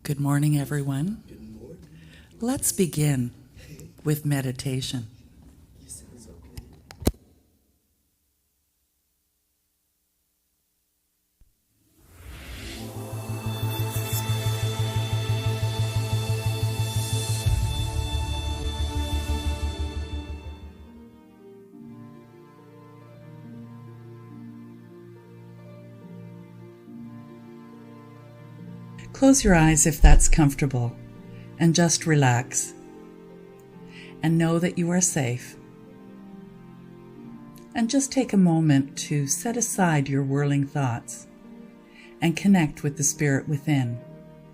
Good morning, everyone. Let's begin with meditation. Close your eyes if that's comfortable, and just relax. And know that you are safe. And just take a moment to set aside your whirling thoughts and connect with the spirit within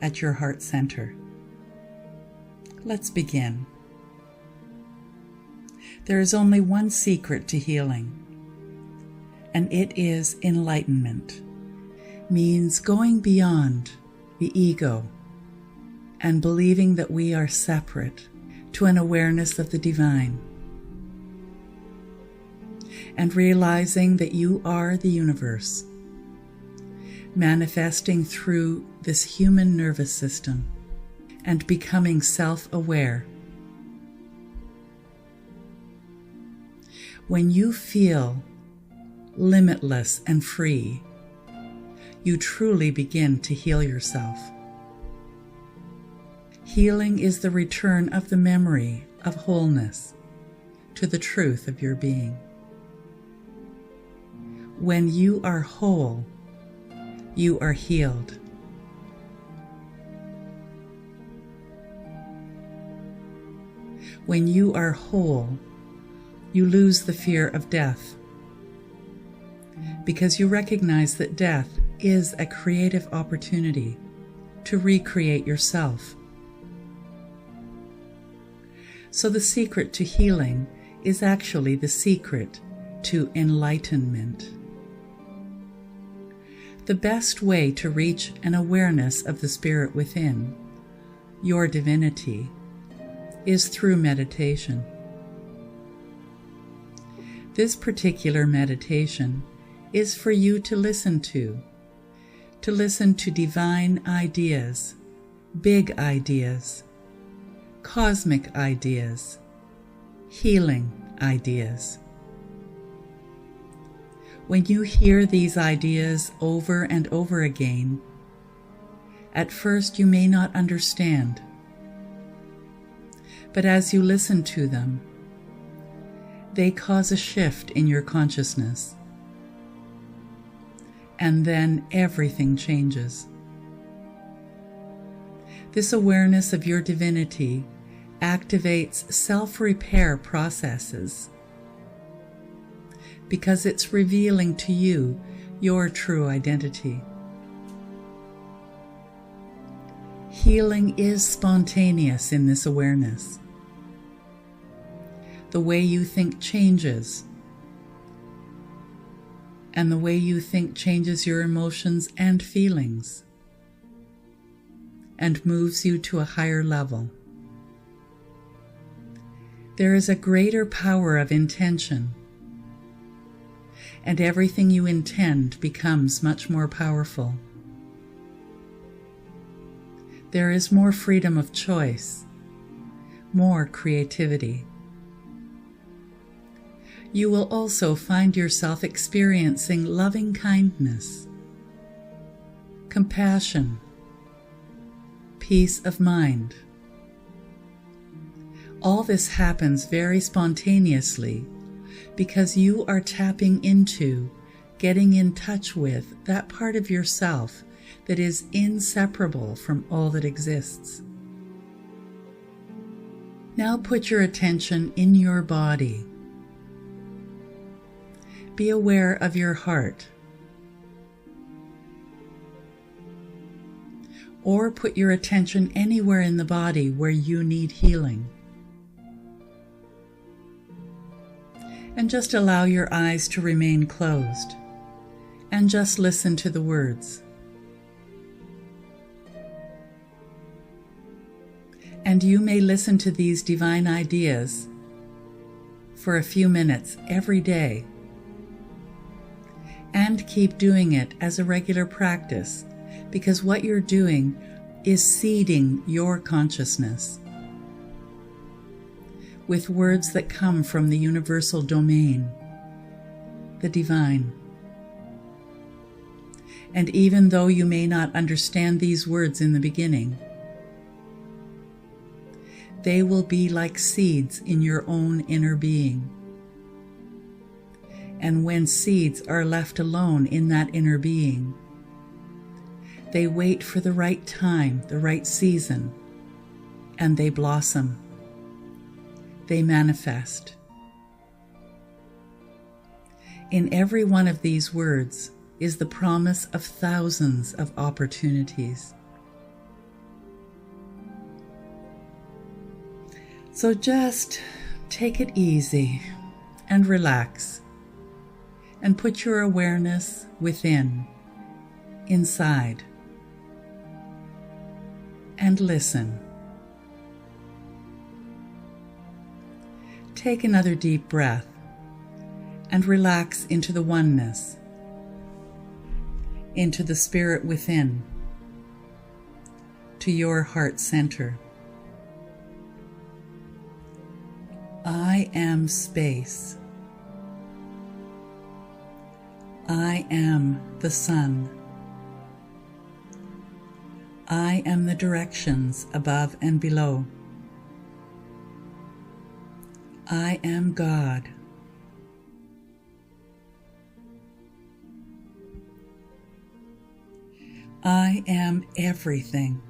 at your heart center. Let's begin. There is only one secret to healing, and it is enlightenment. Means going beyond the ego and believing that we are separate to an awareness of the divine, and realizing that you are the universe, manifesting through this human nervous system and becoming self-aware. When you feel limitless and free, you truly begin to heal yourself. Healing is the return of the memory of wholeness to the truth of your being. When you are whole, you are healed. When you are whole, you lose the fear of death, because you recognize that death is a creative opportunity to recreate yourself. So the secret to healing is actually the secret to enlightenment. The best way to reach an awareness of the spirit within, your divinity, is through meditation. This particular meditation is for you to listen to divine ideas, big ideas, cosmic ideas, healing ideas. When you hear these ideas over and over again, at first you may not understand, but as you listen to them, they cause a shift in your consciousness. And then everything changes. This awareness of your divinity activates self-repair processes because it's revealing to you your true identity. Healing is spontaneous in this awareness. The way you think changes, and the way you think changes your emotions and feelings and moves you to a higher level. There is a greater power of intention, and everything you intend becomes much more powerful. There is more freedom of choice, more creativity. You will also find yourself experiencing loving kindness, compassion, peace of mind. All this happens very spontaneously because you are tapping into, getting in touch with that part of yourself that is inseparable from all that exists. Now put your attention in your body. Be aware of your heart, or put your attention anywhere in the body where you need healing. And just allow your eyes to remain closed, and just listen to the words. And you may listen to these divine ideas for a few minutes every day, and keep doing it as a regular practice, because what you're doing is seeding your consciousness with words that come from the universal domain, the divine. And even though you may not understand these words in the beginning, they will be like seeds in your own inner being. And when seeds are left alone in that inner being, they wait for the right time, the right season, and they blossom. They manifest. In every one of these words is the promise of thousands of opportunities. So just take it easy and relax and put your awareness within, inside, and listen. Take another deep breath and relax into the oneness, into the spirit within, to your heart center. I am space. I am the sun. I am the directions above and below. I am God. I am everything.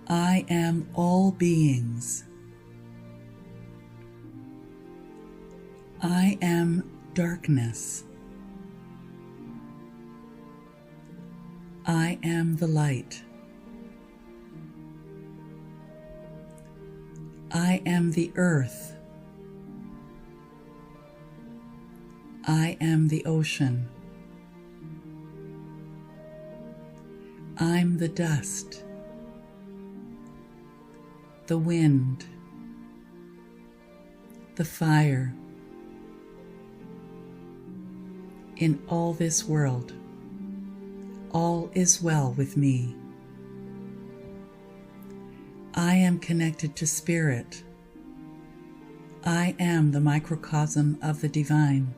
I am all beings. I am darkness. I am the light. I am the earth. I am the ocean. I'm the dust, the wind, the fire. In all this world, all is well with me. I am connected to Spirit. I am the microcosm of the divine.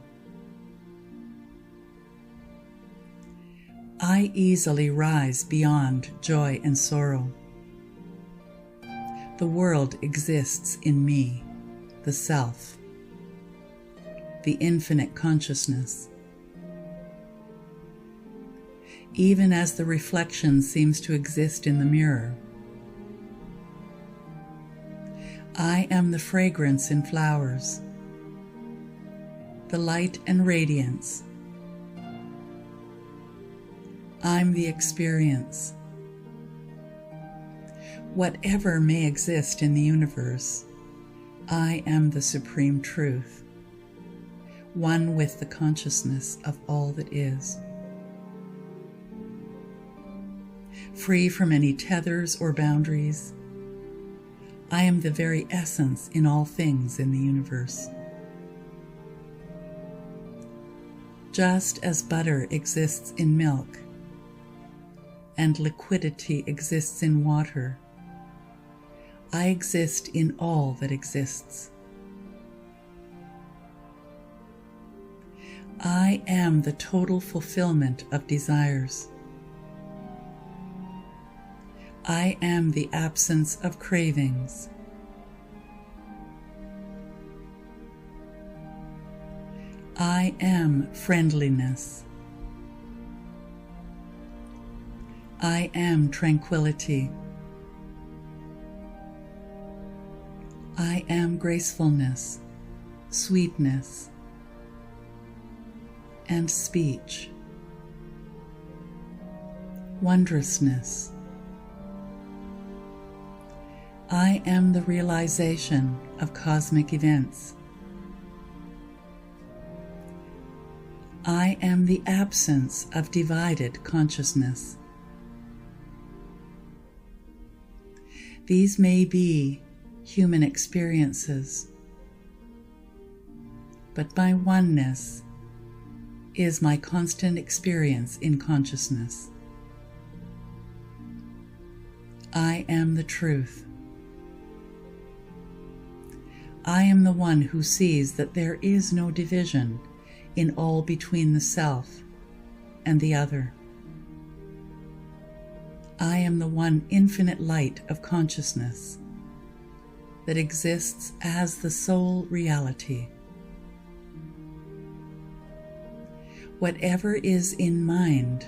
I easily rise beyond joy and sorrow. The world exists in me, the self, the infinite consciousness. Even as the reflection seems to exist in the mirror, I am the fragrance in flowers, the light and radiance. I'm the experience. Whatever may exist in the universe, I am the supreme truth, one with the consciousness of all that is. Free from any tethers or boundaries, I am the very essence in all things in the universe. Just as butter exists in milk, and liquidity exists in water, I exist in all that exists. I am the total fulfillment of desires. I am the absence of cravings. I am friendliness. I am tranquility. I am gracefulness, sweetness, and speech, wondrousness. I am the realization of cosmic events. I am the absence of divided consciousness. These may be human experiences, but my oneness is my constant experience in consciousness. I am the truth. I am the one who sees that there is no division in all between the self and the other. I am the one infinite light of consciousness that exists as the sole reality. Whatever is in mind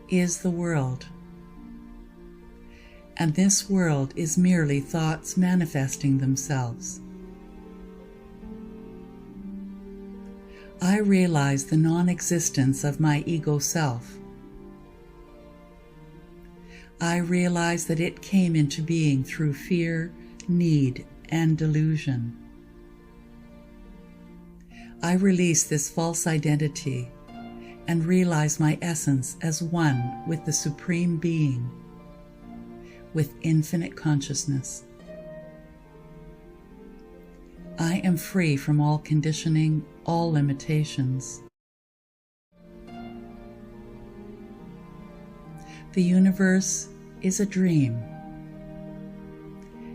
is the world, and this world is merely thoughts manifesting themselves. I realize the non-existence of my ego self. I realize that it came into being through fear, need, and delusion. I release this false identity and realize my essence as one with the Supreme Being, with infinite consciousness. I am free from all conditioning, all limitations. The universe is a dream,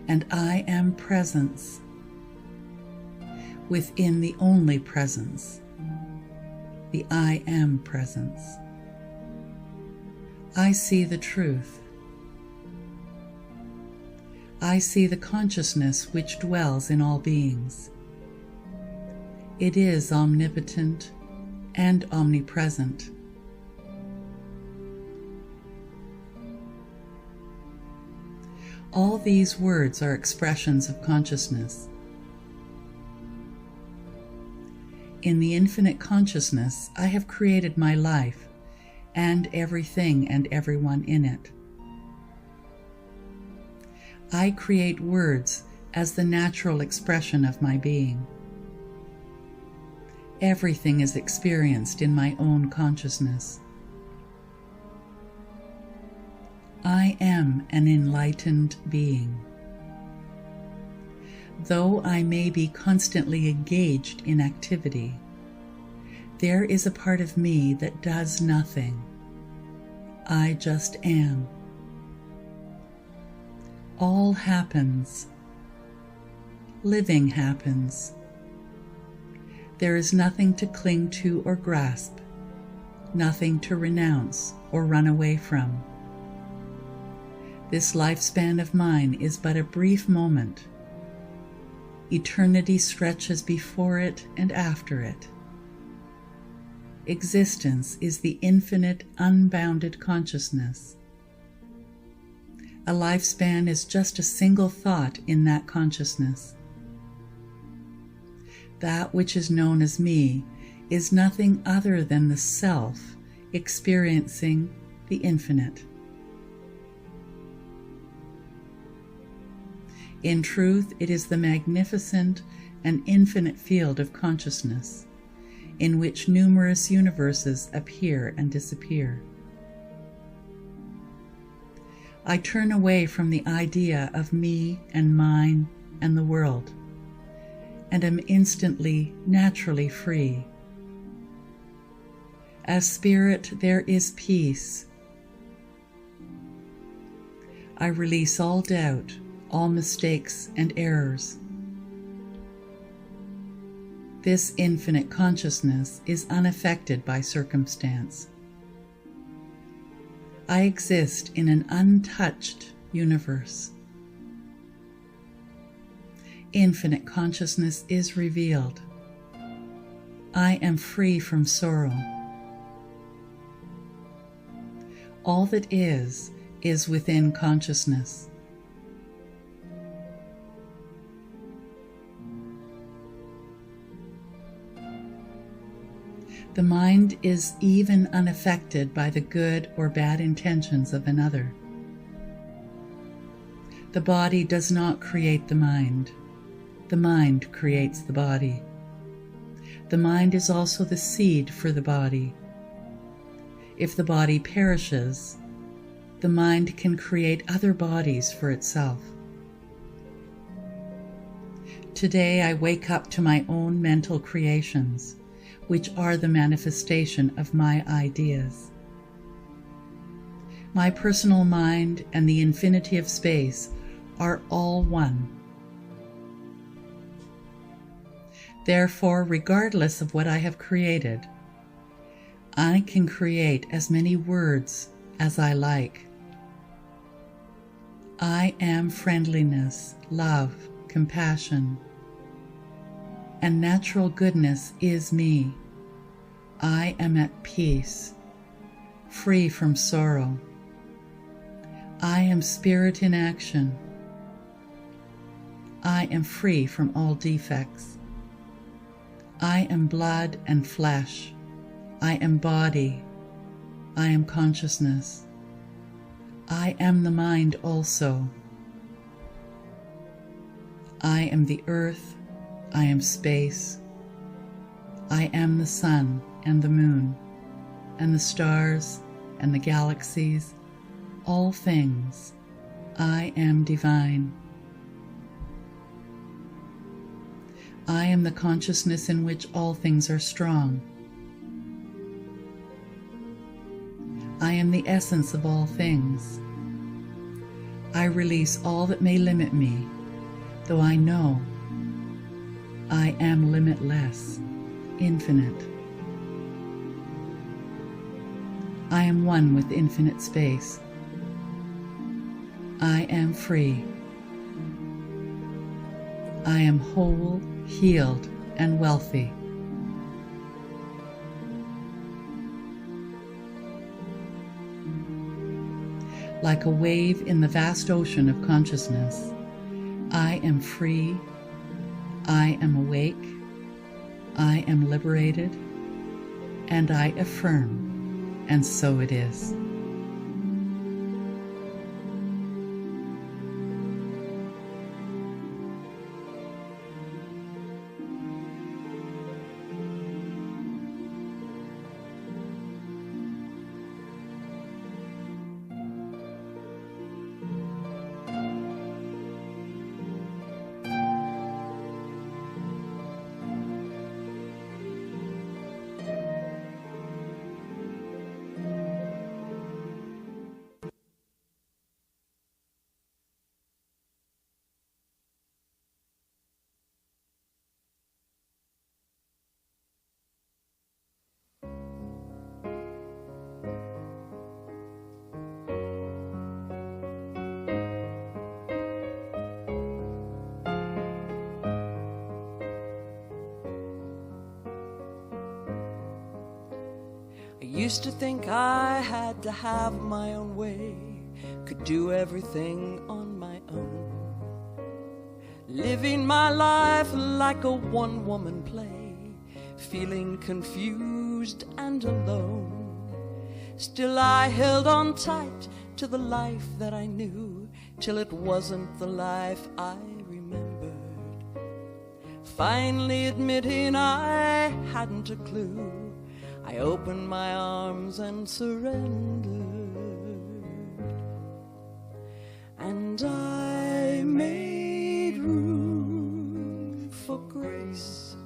and I am presence within the only presence, the I am presence. I see the truth. I see the consciousness which dwells in all beings. It is omnipotent and omnipresent. All these words are expressions of consciousness. In the infinite consciousness, I have created my life and everything and everyone in it. I create words as the natural expression of my being. Everything is experienced in my own consciousness. I am an enlightened being. Though I may be constantly engaged in activity, there is a part of me that does nothing. I just am. All happens. Living happens. There is nothing to cling to or grasp, nothing to renounce or run away from. This lifespan of mine is but a brief moment. Eternity stretches before it and after it. Existence is the infinite, unbounded consciousness. A lifespan is just a single thought in that consciousness. That which is known as me is nothing other than the self experiencing the infinite. In truth, it is the magnificent and infinite field of consciousness, in which numerous universes appear and disappear. I turn away from the idea of me and mine and the world, and am instantly, naturally free. As spirit, there is peace. I release all doubt, all mistakes and errors. This infinite consciousness is unaffected by circumstance. I exist in an untouched universe. Infinite consciousness is revealed. I am free from sorrow. All that is within consciousness. The mind is even unaffected by the good or bad intentions of another. The body does not create the mind. The mind creates the body. The mind is also the seed for the body. If the body perishes, the mind can create other bodies for itself. Today I wake up to my own mental creations, which are the manifestation of my ideas. My personal mind and the infinity of space are all one. Therefore, regardless of what I have created, I can create as many words as I like. I am friendliness, love, compassion, and natural goodness is me. I am at peace, free from sorrow. I am spirit in action. I am free from all defects. I am blood and flesh. I am body. I am consciousness. I am the mind also. I am the earth. I am space. I am the sun and the moon and the stars and the galaxies, all things. I am divine. I am the consciousness in which all things are strong. I am the essence of all things. I release all that may limit me, though I know I am limitless, infinite. I am one with infinite space. I am free. I am whole, healed, and wealthy. Like a wave in the vast ocean of consciousness, I am free, I am awake, I am liberated, and I affirm, and so it is. I used to think I had to have my own way, could do everything on my own, living my life like a one-woman play, feeling confused and alone. Still I held on tight to the life that I knew, till it wasn't the life I remembered. Finally admitting I hadn't a clue, I opened my arms and surrendered, and I made room for grace.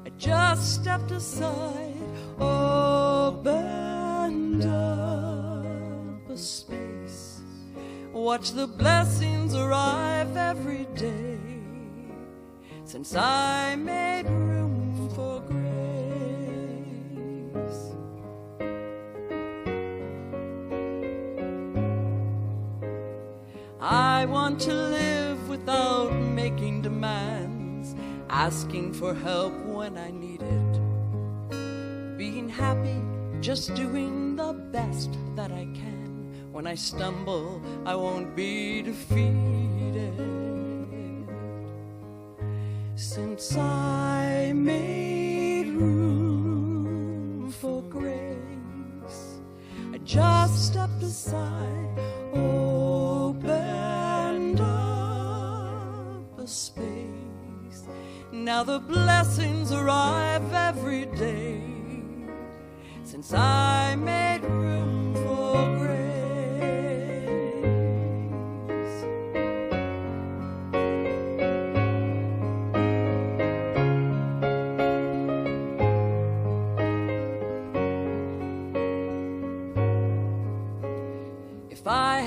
I just stepped aside, opened up a space, watch the blessings arrive every day, since I made room for grace. I want to live without making demands, asking for help when I need it, being happy, just doing the best that I can. When I stumble, I won't be defeated, since I made room for grace. I just stepped aside, opened up a space. Now the blessings arrive every day, since I made room for grace.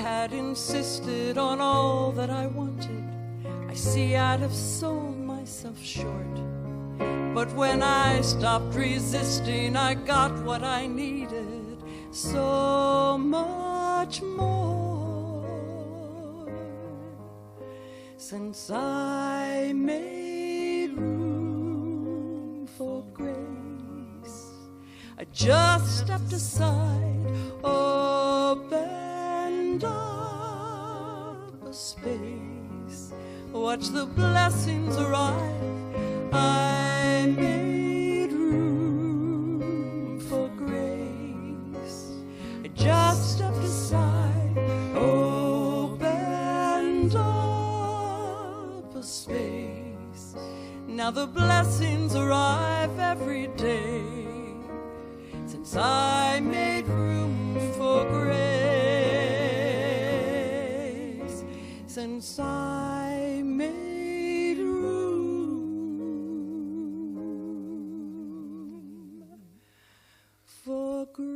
had insisted on all that I wanted, I see I'd have sold myself short. But when I stopped resisting, I got what I needed, so much more. Since I made room for grace, I just stepped aside, opened up a space, watch the blessings arrive. I made room for grace. I just stepped aside, opened up a space. Now the blessings arrive every day, since I made room for grace. Since I made room for grace.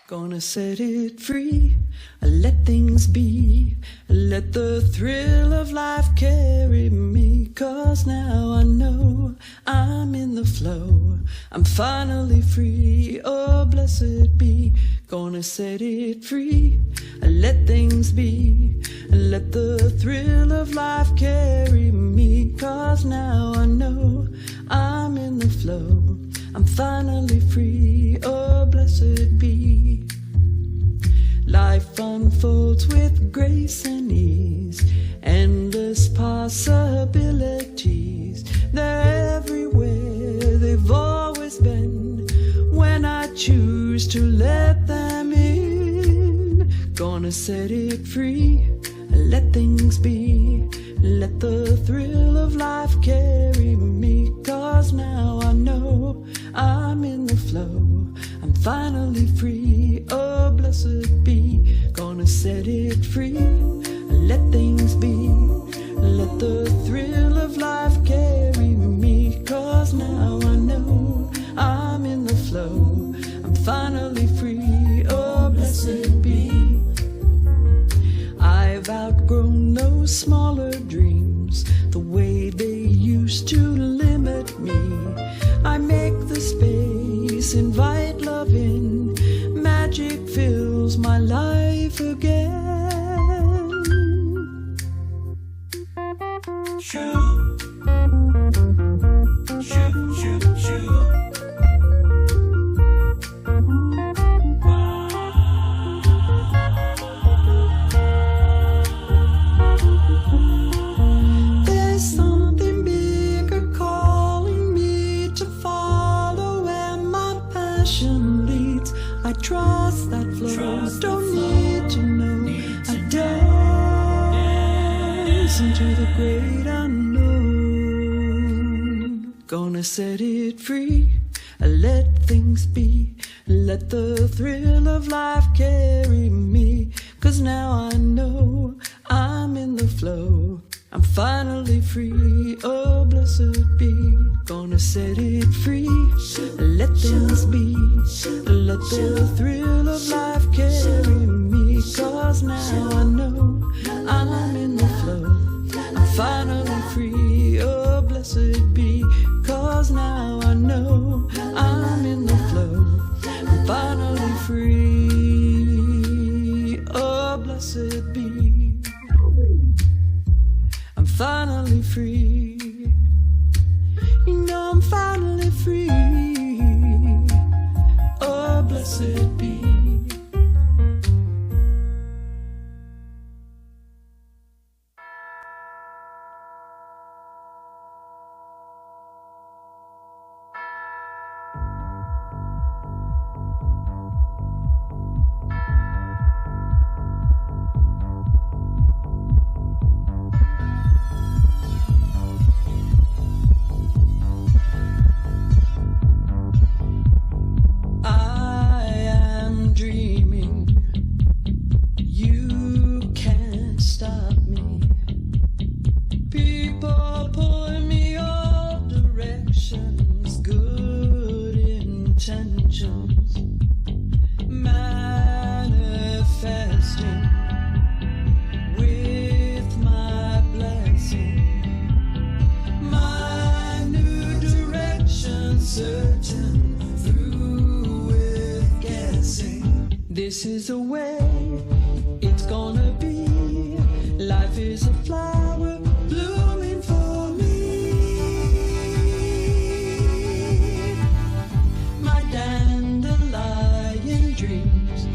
Gonna set it free, let things be, let the thrill of life carry me. 'Cause now I know I'm in the flow, I'm finally free, oh blessed be. Gonna set it free, let things be, let the thrill of life carry me. 'Cause now I know I'm in the flow, I'm finally free, oh blessed be. Life unfolds with grace and ease, endless possibilities. They're everywhere, they've always been, when I choose to let them in. Gonna set it free, let things be, let the thrill of life carry me. 'Cause now I know I'm in the flow, I'm finally free, oh blessed be. Gonna set it free, let things be, let the thrill of life carry me. 'Cause now I know I'm in the flow, I'm finally free, oh blessed be. I've outgrown those smaller dreams, the way they used to limit me. I make the space, invite love in, magic fills my life again. Shoo, shoo, shoo, shoo. There's something bigger calling me to follow where my passion leads. I trust that flow, don't need to know. I dance into the great unknown. Gonna set it free, let things be, let the thrill of life carry me. 'Cause now I know I'm in the flow, I'm finally free, oh blessed be. Gonna set it free, let things be, let the thrill of life carry me. 'Cause now I know I'm in the flow, I'm finally free, oh blessed be. 'Cause now I know I'm in the flow, I'm finally free, oh blessed be. I'm finally free, you know I'm finally free, oh blessed be. I This is the way it's gonna be. Life is a flower blooming for me. My dandelion dreams,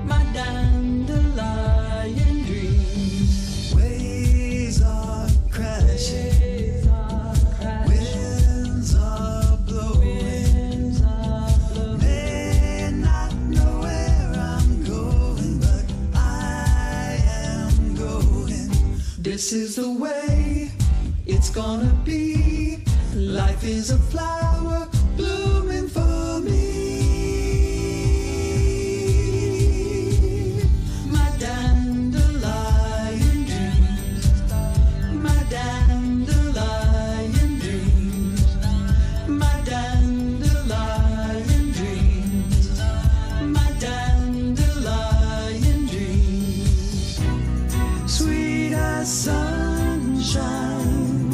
my dandelion dreams. Waves are crashing, winds are blowing. May not know where I'm going, but I am going. This is the way it's gonna be. Life is a flower blooming for me. My dandelion dreams, my dandelion dreams, my dandelion dreams, my dandelion dreams. Sweet as sunshine,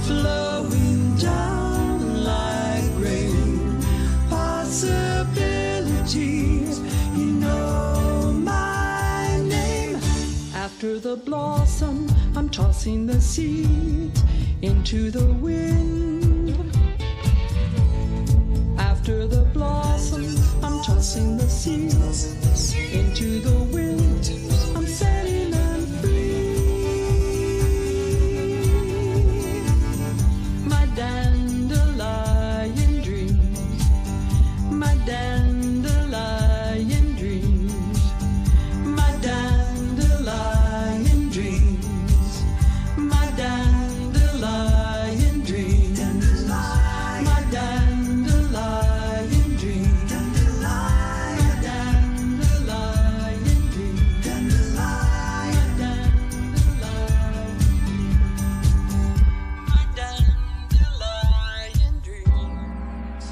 flowing down like rain. Possibilities, you know my name. After the blossom, I'm tossing the seeds into the wind. After the blossom, I'm tossing the seeds into the wind. I'm setting them free. My dandelion dreams, my dandelion dreams, my dandelion dreams, my dandelion dreams, my dandelion dreams, my dandelion dreams, my dandelion dreams.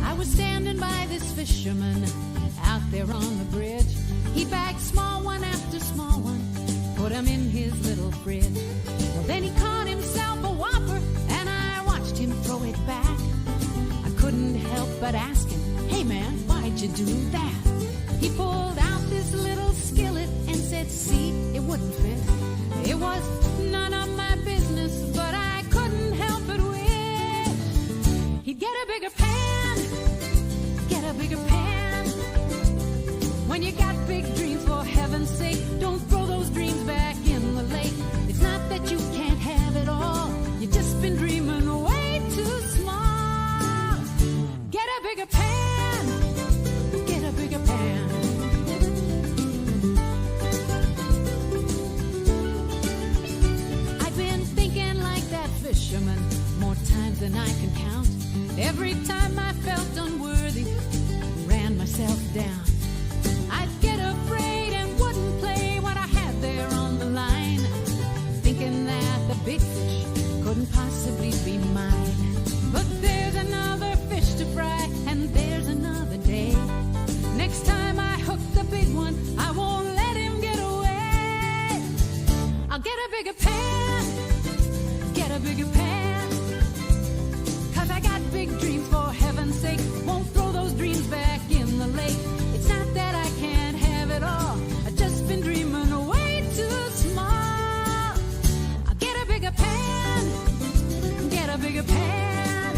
I was standing by this fisherman out there on the bridge. He bagged small one after small one, put 'em in his little fridge. Well, then he caught himself a whopper, and I watched him throw it back. I couldn't help but ask him, "Hey man, why'd you do that?" He pulled out this little skillet and said, "See, it wouldn't fit. It was none of my business, but I couldn't help but wish he'd get a bigger pan, get a bigger pan. When you got big dreams, for heaven's sake, don't throw those dreams back in the lake. It's not that you can't have it all, you've just been dreaming way too small. Get a bigger pan, get a bigger pan." I've been thinking like that fisherman more times than I can count. Every time I felt unworthy, ran myself down. I'd get afraid and wouldn't play what I had there on the line, thinking that the big fish couldn't possibly be mine. But there's another fish to fry, and there's another day. Next time I hook the big one, I won't let him get away. I'll get a bigger pan, get a bigger pan. 'Cause I got big dreams, for heaven's sake, won't throw those dreams back in the lake. It's not that I can't have it all, I've just been dreaming way too small. I'll get a bigger pan, get a bigger pan.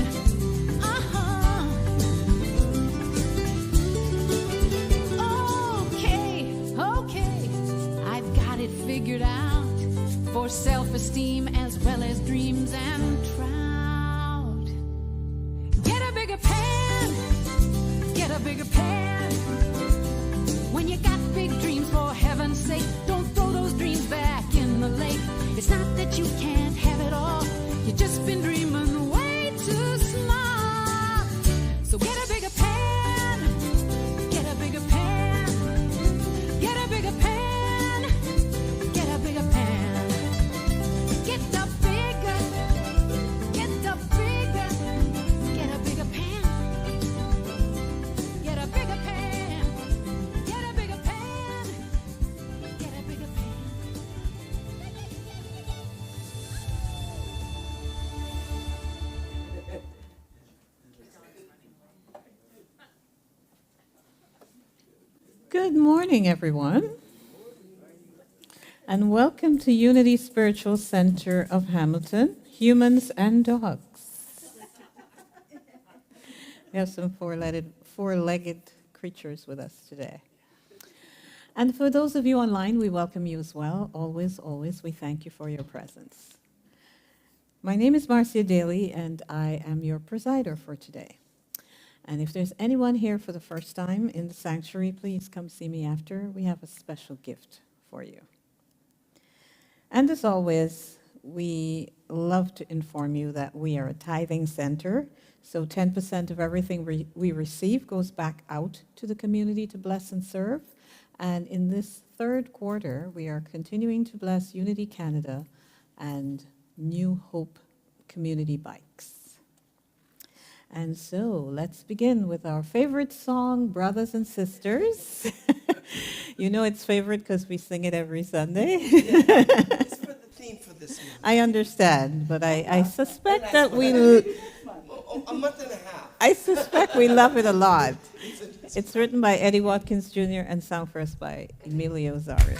Okay, I've got it figured out, for self-esteem as well as dreams and trout. Get a bigger pan, get a bigger pan. When you got big dreams, for heaven's sake, don't throw those dreams back in the lake. It's not that you can't have it all, you've just been dreaming way too small. Good morning, everyone, and welcome to Unity Spiritual Center of Hamilton, Humans and Dogs. We have some four-legged creatures with us today. And for those of you online, we welcome you as well. Always, we thank you for your presence. My name is Marcia Daly, and I am your presider for today. And if there's anyone here for the first time in the sanctuary, please come see me after. We have a special gift for you. And as always, we love to inform you that we are a tithing center. So 10% of everything we receive goes back out to the community to bless and serve. And in this third quarter, we are continuing to bless Unity Canada and New Hope community bikes. And so let's begin with our favorite song, Brothers and Sisters. You know it's favorite because we sing it every Sunday. It's for the theme for this month. I understand, but I suspect that a month and a half. I suspect we love it a lot. It's written by Eddie Watkins Jr. and sung first by Emilio Zaris.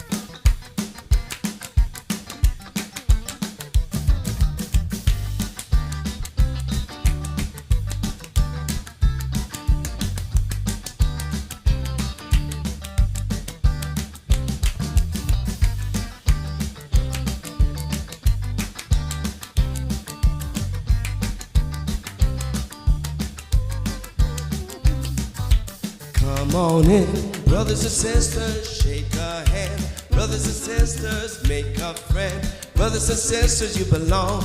Come on in, brothers and sisters, shake a hand. Brothers and sisters, make a friend. Brothers and sisters, you belong.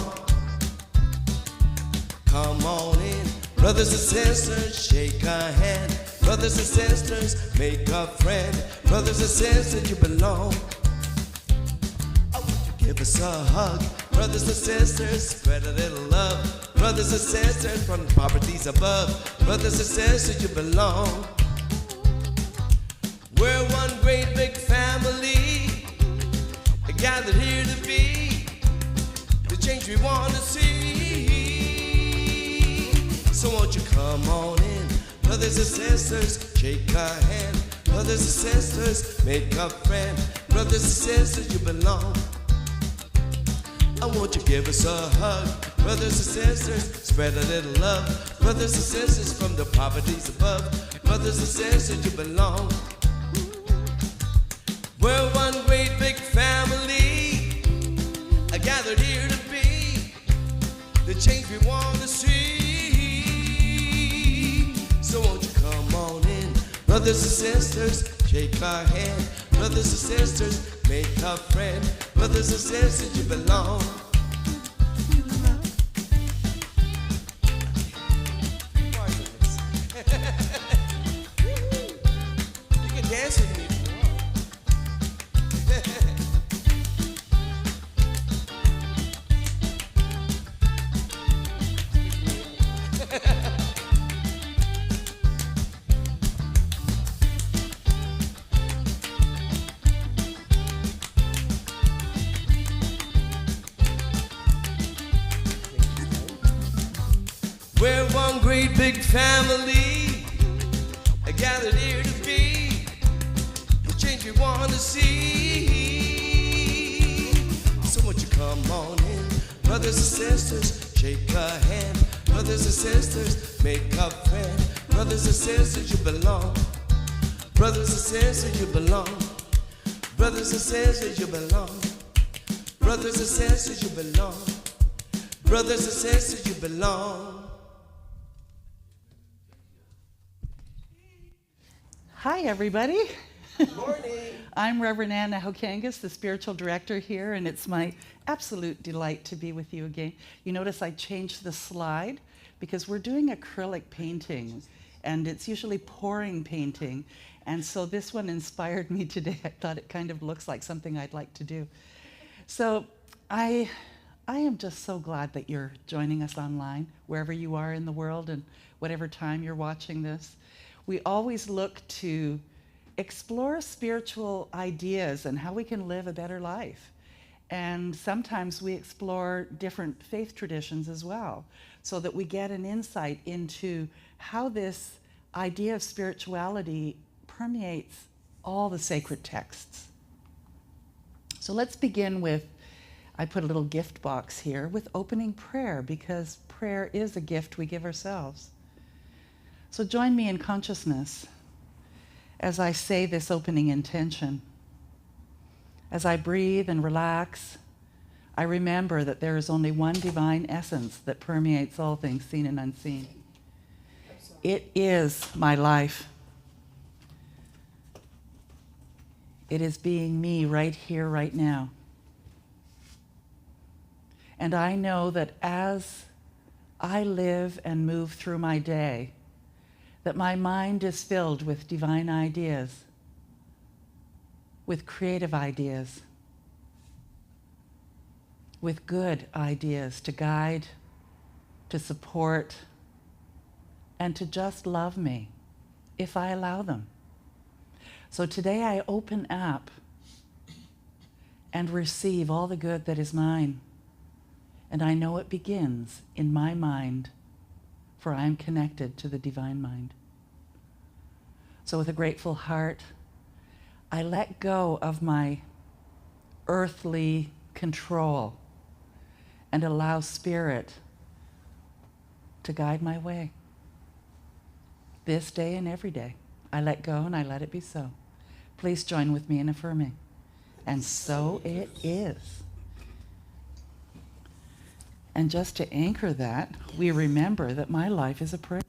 Come on in, brothers and sisters, shake a hand. Brothers and sisters, make a friend. Brothers and sisters, you belong. I want you to give us a hug. Brothers and sisters, spread a little love. Brothers and sisters, from the poverties above. Brothers and sisters, you belong. We're one great big family, gathered here to be the change we want to see. So won't you come on in, brothers and sisters, shake a hand. Brothers and sisters, make a friend. Brothers and sisters, you belong. I want you to give us a hug. Brothers and sisters, spread a little love. Brothers and sisters, from the poverties above. Brothers and sisters, you belong. We're one great big family, gathered here to be the change we want to see. So won't you come on in, brothers and sisters, shake our hand. Brothers and sisters, make a friend. Brothers and sisters, you belong. You can dance with me. We're one great big family, gathered here to be the change we want to see. So won't you come on in, brothers and sisters, shake a hand. Brothers and sisters, make a friend. Brothers and sisters, you belong. Brothers and sisters, you belong. Brothers and sisters, you belong. Brothers and sisters, you belong. Brothers and sisters, you belong. Hi, everybody. Good morning. I'm Reverend Anna Hokangas, the spiritual director here, and it's my absolute delight to be with you again. You notice I changed the slide because we're doing acrylic painting, and it's usually pouring painting, and so this one inspired me today. I thought it kind of looks like something I'd like to do. So I am just so glad that you're joining us online, wherever you are in the world and whatever time you're watching this. We always look to explore spiritual ideas and how we can live a better life. And sometimes we explore different faith traditions as well, so that we get an insight into how this idea of spirituality permeates all the sacred texts. So let's begin with, I put a little gift box here, with opening prayer, because prayer is a gift we give ourselves. So join me in consciousness as I say this opening intention. As I breathe and relax, I remember that there is only one divine essence that permeates all things seen and unseen. It is my life. It is being me right here, right now. And I know that as I live and move through my day, that my mind is filled with divine ideas, with creative ideas, with good ideas to guide, to support, and to just love me if I allow them. So today I open up and receive all the good that is mine. And I know it begins in my mind, for I am connected to the divine mind. So with a grateful heart, I let go of my earthly control and allow Spirit to guide my way. This day and every day, I let go and I let it be so. Please join with me in affirming. And so it is. And just to anchor that, we remember that my life is a prayer.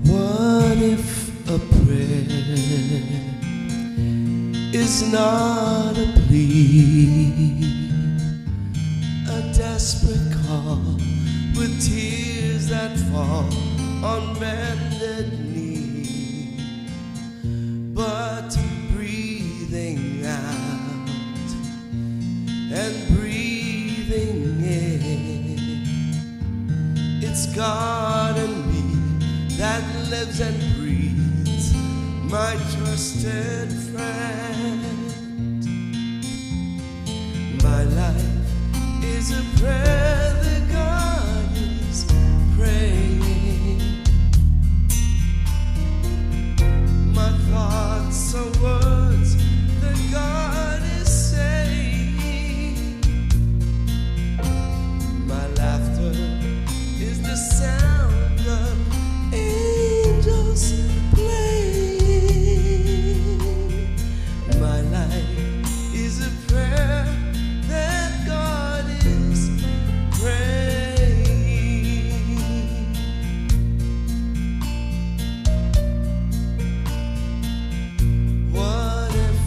What if a prayer is not a plea, a desperate call with tears that fall on bended knee, but breathing out and breathing in, it's God and me that lives and breathes, my trusted friend. My life is a prayer that God is praying. My thoughts are words that God is saying. My laughter is the sound of angels playing. My life is a prayer that God is praying. What if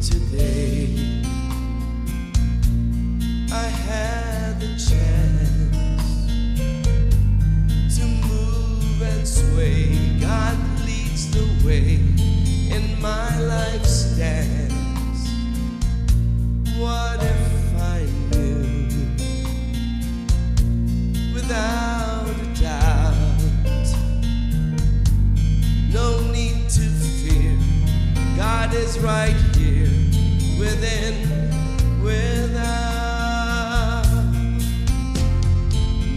today I had the chance to move and sway? God leads the way in my life's dance. What if I knew without a doubt, no need to fear, God is right here within, without.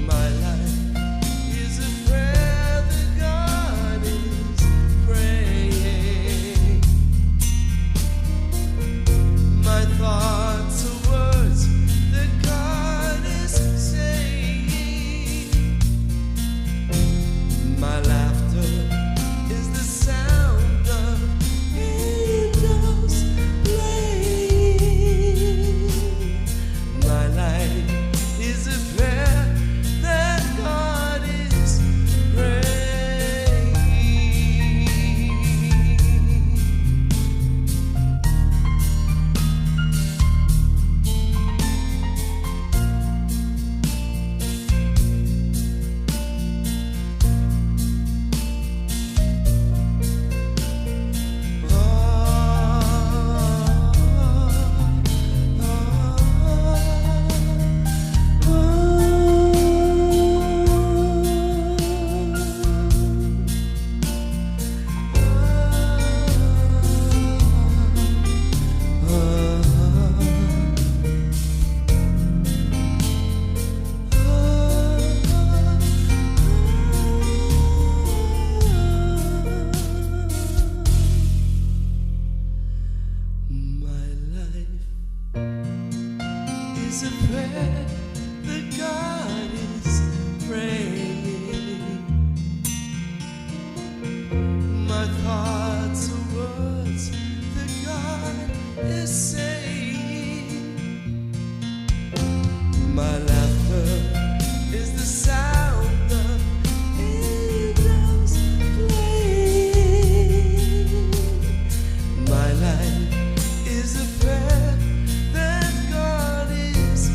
My life is a prayer that God is praying. My thoughts are words that God is saying. My laughter is the sound of angels playing. is a prayer that God is praying. My thoughts are words that God is saying. My laughter is the sound of angels playing. My life is a prayer that God is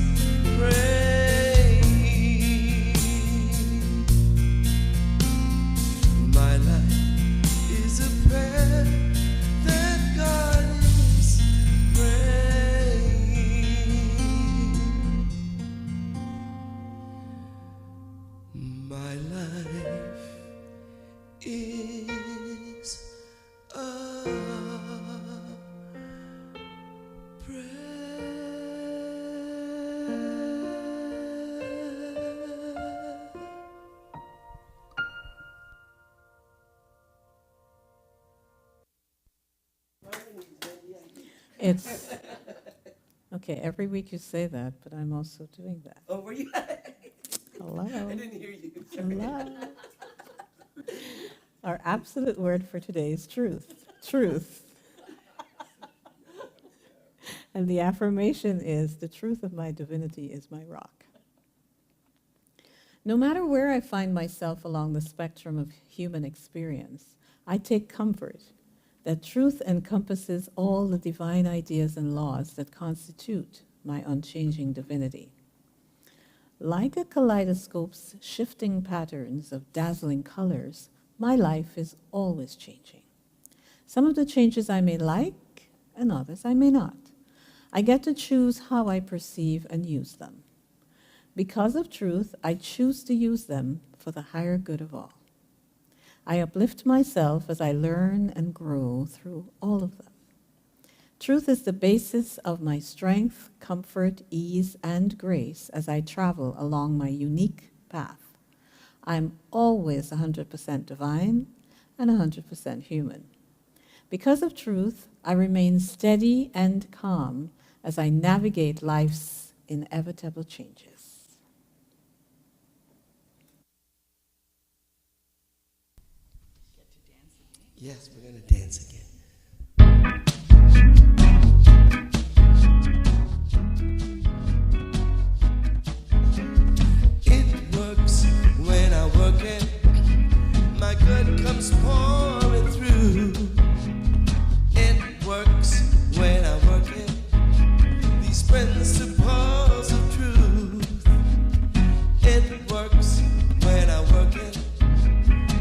praying. My life is a prayer that God is praying. My life is a It's okay. Every week you say that, but I'm also doing that. Oh, were you? Hello. I didn't hear you. Hello. Our absolute word for today is truth. Truth. And the affirmation is, the truth of my divinity is my rock. No matter where I find myself along the spectrum of human experience, I take comfort that truth encompasses all the divine ideas and laws that constitute my unchanging divinity. Like a kaleidoscope's shifting patterns of dazzling colors, my life is always changing. Some of the changes I may like, and others I may not. I get to choose how I perceive and use them. Because of truth, I choose to use them for the higher good of all. I uplift myself as I learn and grow through all of them. Truth is the basis of my strength, comfort, ease, and grace as I travel along my unique path. I'm always 100% divine and 100% human. Because of truth, I remain steady and calm as I navigate life's inevitable changes. Yes, we're going to dance again. It works when I work it. My good comes pouring through. It works when I work it. These principles of truth. It works when I work it.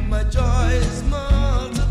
My joy is multiplied.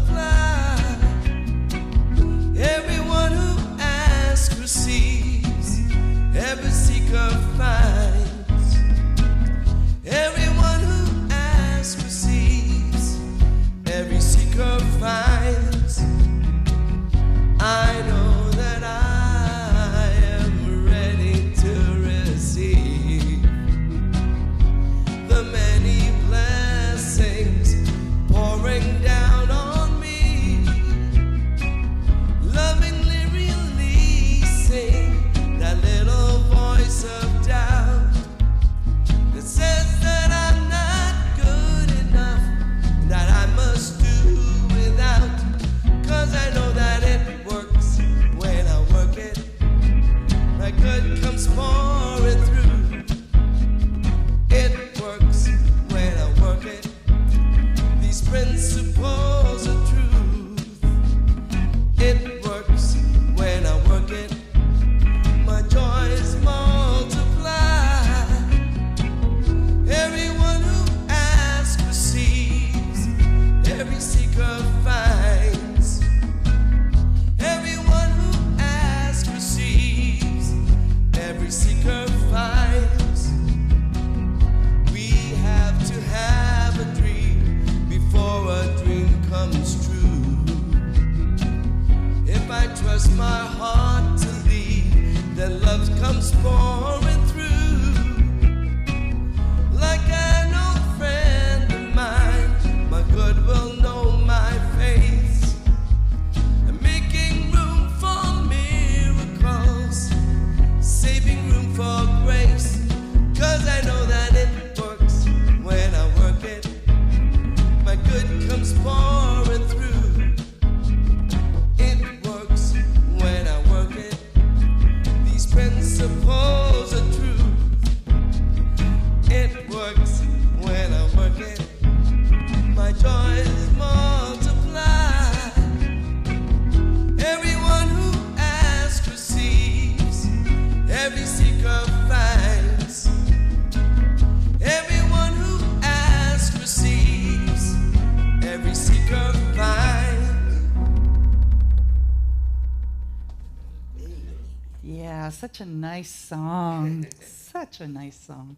Yeah, such a nice song. Such a nice song.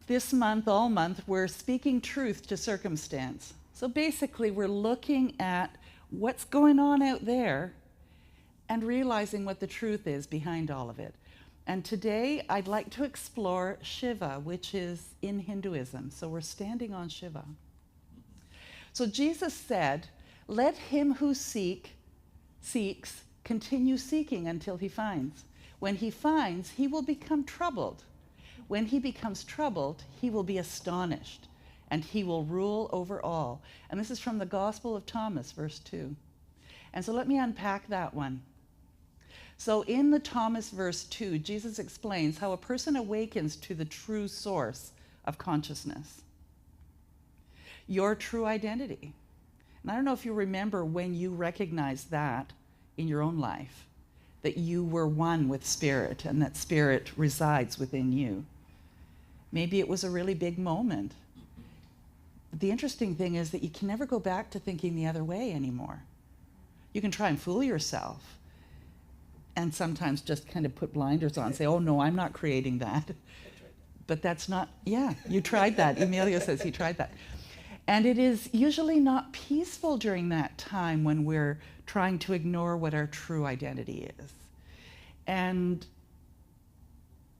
This month, all month, we're speaking truth to circumstance. So basically, we're looking at what's going on out there and realizing what the truth is behind all of it. And today, I'd like to explore Shiva, which is in Hinduism. So we're standing on Shiva. So Jesus said, "Let him who seeks continue seeking until he finds. When he finds, he will become troubled. When he becomes troubled, he will be astonished, and he will rule over all." And this is from the Gospel of Thomas, verse 2. And so let me unpack that one. So in the Thomas verse 2, Jesus explains how a person awakens to the true source of consciousness, your true identity. And I don't know if you remember when you recognized that in your own life, that you were one with Spirit and that Spirit resides within you. Maybe it was a really big moment. But the interesting thing is that you can never go back to thinking the other way anymore. You can try and fool yourself and sometimes just kind of put blinders on and say, "Oh no, I'm not creating that." But that's not, yeah, you tried that. Emilio says he tried that. And it is usually not peaceful during that time when we're trying to ignore what our true identity is. And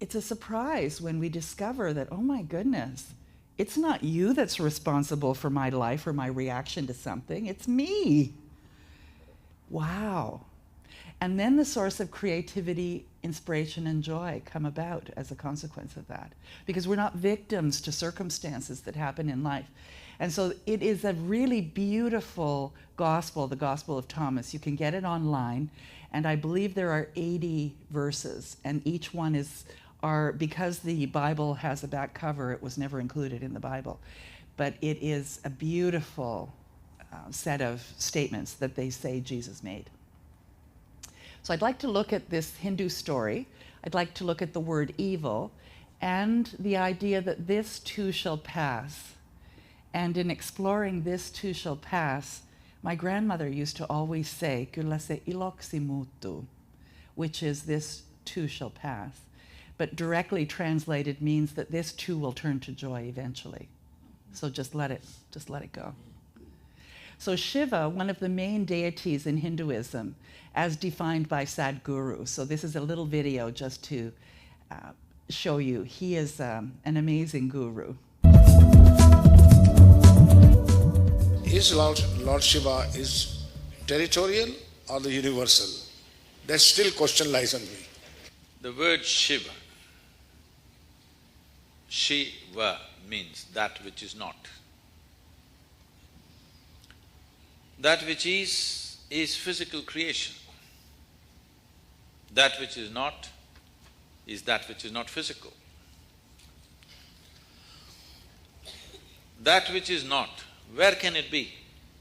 it's a surprise when we discover that, oh my goodness, it's not you that's responsible for my life or my reaction to something, it's me. Wow. And then the source of creativity, inspiration, and joy come about as a consequence of that, because we're not victims to circumstances that happen in life. And so it is a really beautiful gospel, the Gospel of Thomas. You can get it online, and I believe there are 80 verses, and each one because the Bible has a back cover, it was never included in the Bible. But it is a beautiful set of statements that they say Jesus made. So I'd like to look at this Hindu story. I'd like to look at the word evil and the idea that this too shall pass. And in exploring this too shall pass, my grandmother used to always say, "Kulase iloksimutu," which is this too shall pass. But directly translated means that this too will turn to joy eventually. So just let it go. So Shiva, one of the main deities in Hinduism, as defined by Sadhguru. So this is a little video just to show you. He is an amazing guru. Is Lord Shiva is territorial or the universal? That still question lies on me. The word Shiva means that which is not. That which is physical creation. That which is not is that which is not physical. That which is not, where can it be?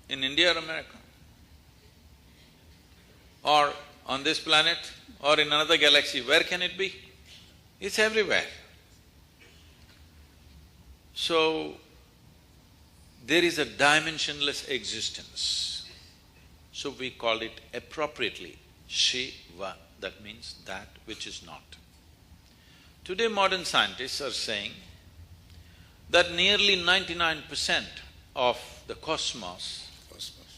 In India or America? Or on this planet? Or in another galaxy? Where can it be? It's everywhere. So, there is a dimensionless existence. So we call it appropriately Shiva, that means that which is not. Today modern scientists are saying that nearly 99% of the cosmos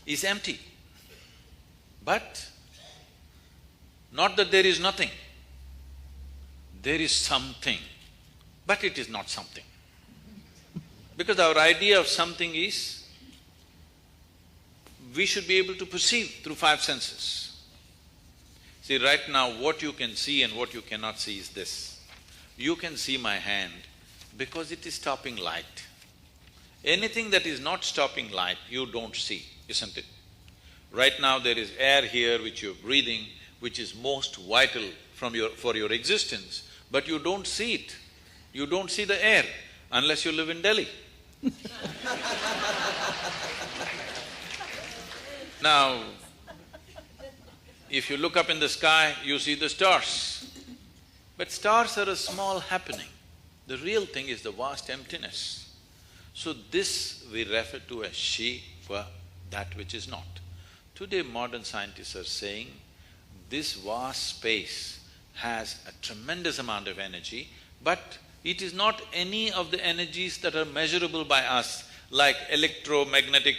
is empty. But not that there is nothing. There is something, but it is not something. Because our idea of something is, we should be able to perceive through five senses. See, right now what you can see and what you cannot see is this. You can see my hand because it is stopping light. Anything that is not stopping light, you don't see, isn't it? Right now there is air here which you're breathing, which is most vital for your existence, but you don't see it. You don't see the air unless you live in Delhi. Now, if you look up in the sky, you see the stars. But stars are a small happening. The real thing is the vast emptiness. So this we refer to as Shiva, that which is not. Today modern scientists are saying this vast space has a tremendous amount of energy, but it is not any of the energies that are measurable by us, like electromagnetic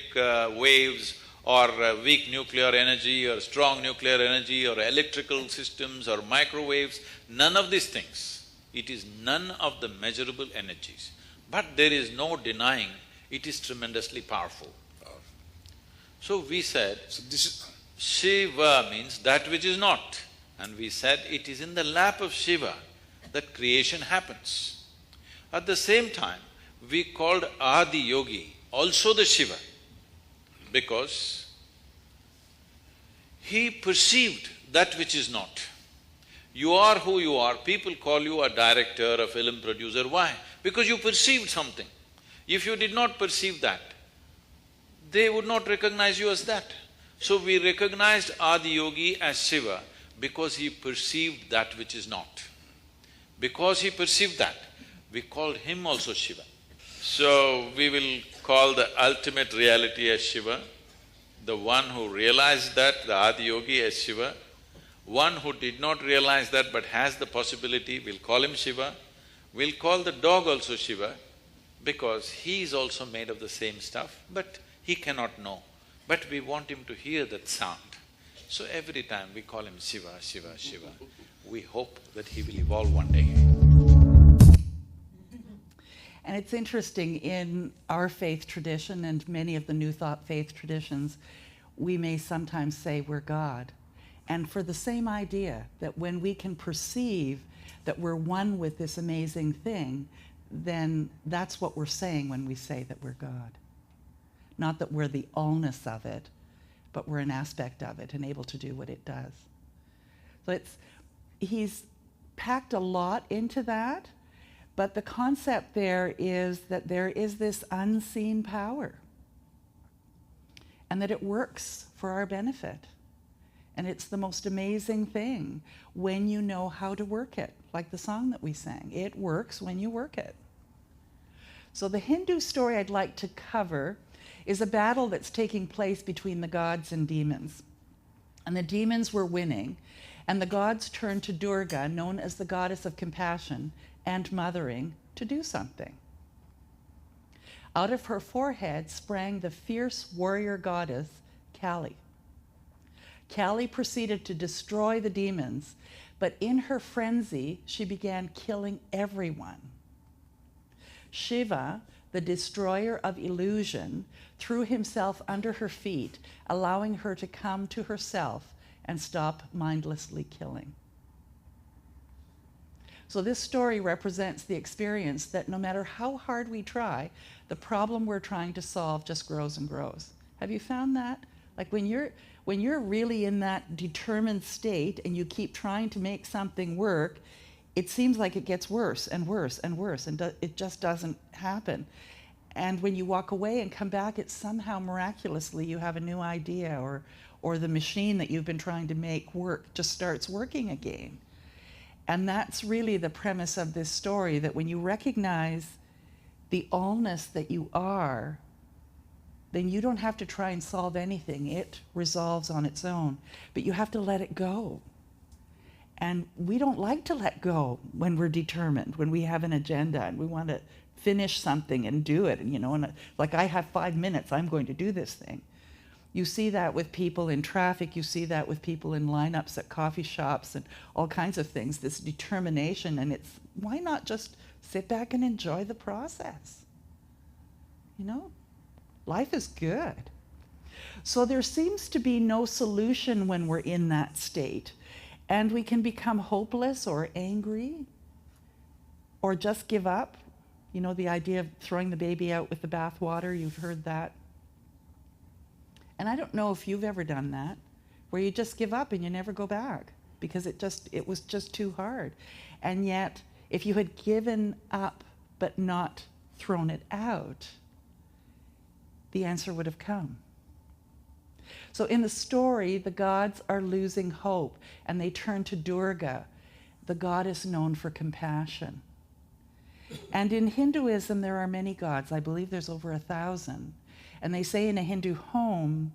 waves or weak nuclear energy or strong nuclear energy or electrical systems or microwaves, none of these things. It is none of the measurable energies. But there is no denying it is tremendously powerful. So we said, So this is… Shiva means that which is not. And we said it is in the lap of Shiva that creation happens. At the same time, we called Adi Yogi also the Shiva because he perceived that which is not. You are who you are, people call you a director, a film producer, why? Because you perceived something. If you did not perceive that, they would not recognize you as that. So we recognized Adi Yogi as Shiva because he perceived that which is not. Because he perceived that, we called him also Shiva. So we will call the ultimate reality as Shiva, the one who realized that, the Adi Yogi, as Shiva. One who did not realize that but has the possibility, we'll call him Shiva. We'll call the dog also Shiva because he is also made of the same stuff, but he cannot know. But we want him to hear that sound. So every time we call him Shiva, Shiva, Shiva. We hope that he will evolve one day. And it's interesting, in our faith tradition and many of the New Thought faith traditions, we may sometimes say we're God. And for the same idea, that when we can perceive that we're one with this amazing thing, then that's what we're saying when we say that we're God. Not that we're the allness of it, but we're an aspect of it and able to do what it does. So he's packed a lot into that, but the concept there is that there is this unseen power and that it works for our benefit. And it's the most amazing thing when you know how to work it, like the song that we sang. It works when you work it. So the Hindu story I'd like to cover is a battle that's taking place between the gods and demons. And the demons were winning, and the gods turned to Durga, known as the goddess of compassion and mothering, to do something. Out of her forehead sprang the fierce warrior goddess, Kali. Kali proceeded to destroy the demons, but in her frenzy, she began killing everyone. Shiva, the destroyer of illusion, threw himself under her feet, allowing her to come to herself and stop mindlessly killing. So this story represents the experience that no matter how hard we try, the problem we're trying to solve just grows and grows. Have you found that? Like when you're really in that determined state and you keep trying to make something work, it seems like it gets worse and worse and worse, and it just doesn't happen. And when you walk away and come back, it's somehow miraculously you have a new idea, or the machine that you've been trying to make work just starts working again. And that's really the premise of this story, that when you recognize the allness that you are, then you don't have to try and solve anything. It resolves on its own. But you have to let it go. And we don't like to let go when we're determined, when we have an agenda and we want to finish something and do it. And, and like, I have 5 minutes, I'm going to do this thing. You see that with people in traffic, you see that with people in lineups at coffee shops and all kinds of things, this determination, and it's, why not just sit back and enjoy the process? Life is good. So there seems to be no solution when we're in that state, and we can become hopeless or angry or just give up. The idea of throwing the baby out with the bathwater, you've heard that. And I don't know if you've ever done that, where you just give up and you never go back because it was just too hard. And yet, if you had given up but not thrown it out, the answer would have come. So in the story, the gods are losing hope and they turn to Durga, the goddess known for compassion. And in Hinduism, there are many gods. I believe there's over 1,000. And they say in a Hindu home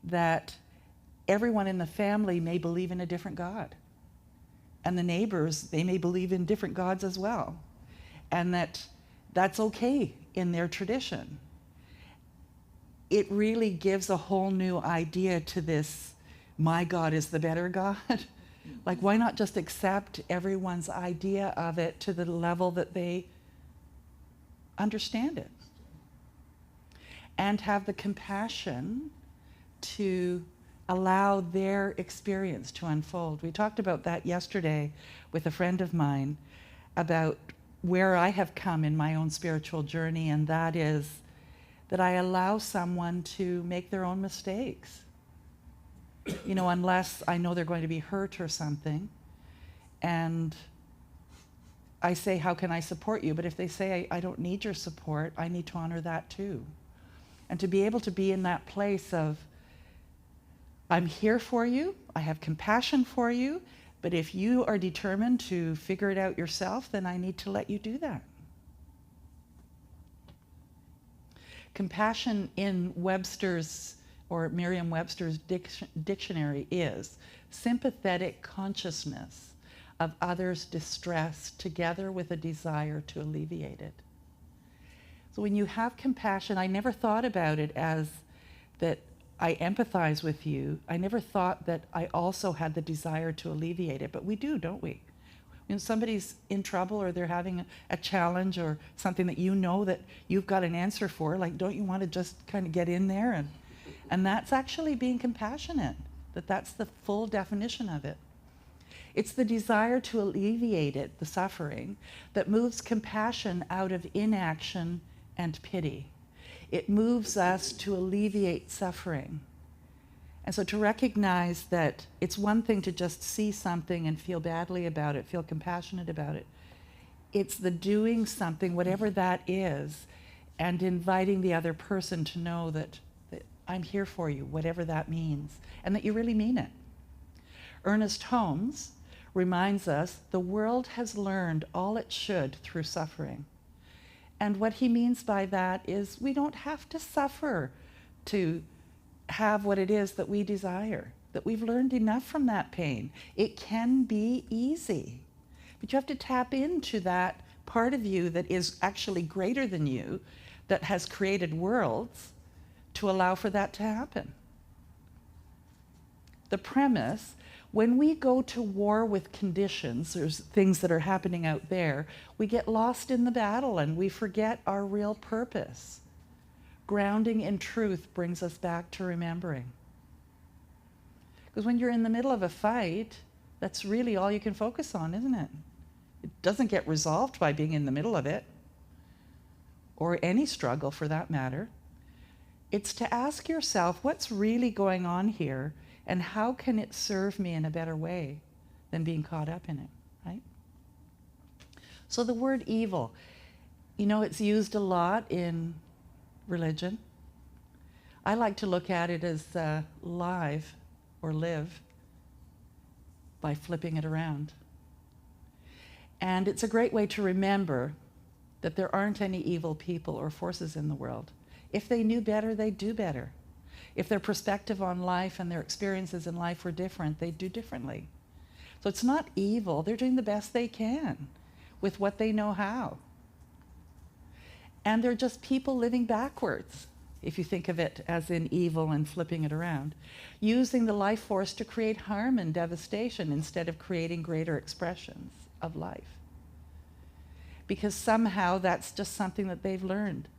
that everyone in the family may believe in a different God. And the neighbors, they may believe in different gods as well. And that's okay in their tradition. It really gives a whole new idea to this, my God is the better God. Like, why not just accept everyone's idea of it to the level that they understand it? And have the compassion to allow their experience to unfold. We talked about that yesterday with a friend of mine about where I have come in my own spiritual journey, and that is that I allow someone to make their own mistakes. You know, unless I know they're going to be hurt or something. And I say, how can I support you? But if they say, I don't need your support, I need to honor that too. And to be able to be in that place of, I'm here for you, I have compassion for you, but if you are determined to figure it out yourself, then I need to let you do that. Compassion in Webster's or Merriam-Webster's dictionary is sympathetic consciousness of others' distress together with a desire to alleviate it. So when you have compassion, I never thought about it as that I empathize with you. I never thought that I also had the desire to alleviate it, but we do, don't we? When somebody's in trouble or they're having a challenge or something that you know that you've got an answer for, like, don't you want to just kind of get in there? And that's actually being compassionate, that's the full definition of it. It's the desire to alleviate it, the suffering, that moves compassion out of inaction and pity. It moves us to alleviate suffering. And so to recognize that it's one thing to just see something and feel badly about it, feel compassionate about it. It's the doing something, whatever that is, and inviting the other person to know that I'm here for you, whatever that means, and that you really mean it. Ernest Holmes reminds us the world has learned all it should through suffering. And what he means by that is we don't have to suffer to have what it is that we desire, that we've learned enough from that pain. It can be easy, but you have to tap into that part of you that is actually greater than you, that has created worlds, to allow for that to happen. The premise, when we go to war with conditions, there's things that are happening out there, we get lost in the battle and we forget our real purpose. Grounding in truth brings us back to remembering. Because when you're in the middle of a fight, that's really all you can focus on, isn't it? It doesn't get resolved by being in the middle of it, or any struggle for that matter. It's to ask yourself, what's really going on here, and how can it serve me in a better way than being caught up in it, right? So the word evil, you know, it's used a lot in religion. I like to look at it as live or live by flipping it around. And it's a great way to remember that there aren't any evil people or forces in the world. If they knew better, they'd do better. If their perspective on life and their experiences in life were different, they'd do differently. So it's not evil. They're doing the best they can with what they know how. And they're just people living backwards, if you think of it as in evil and flipping it around, using the life force to create harm and devastation instead of creating greater expressions of life. Because somehow that's just something that they've learned.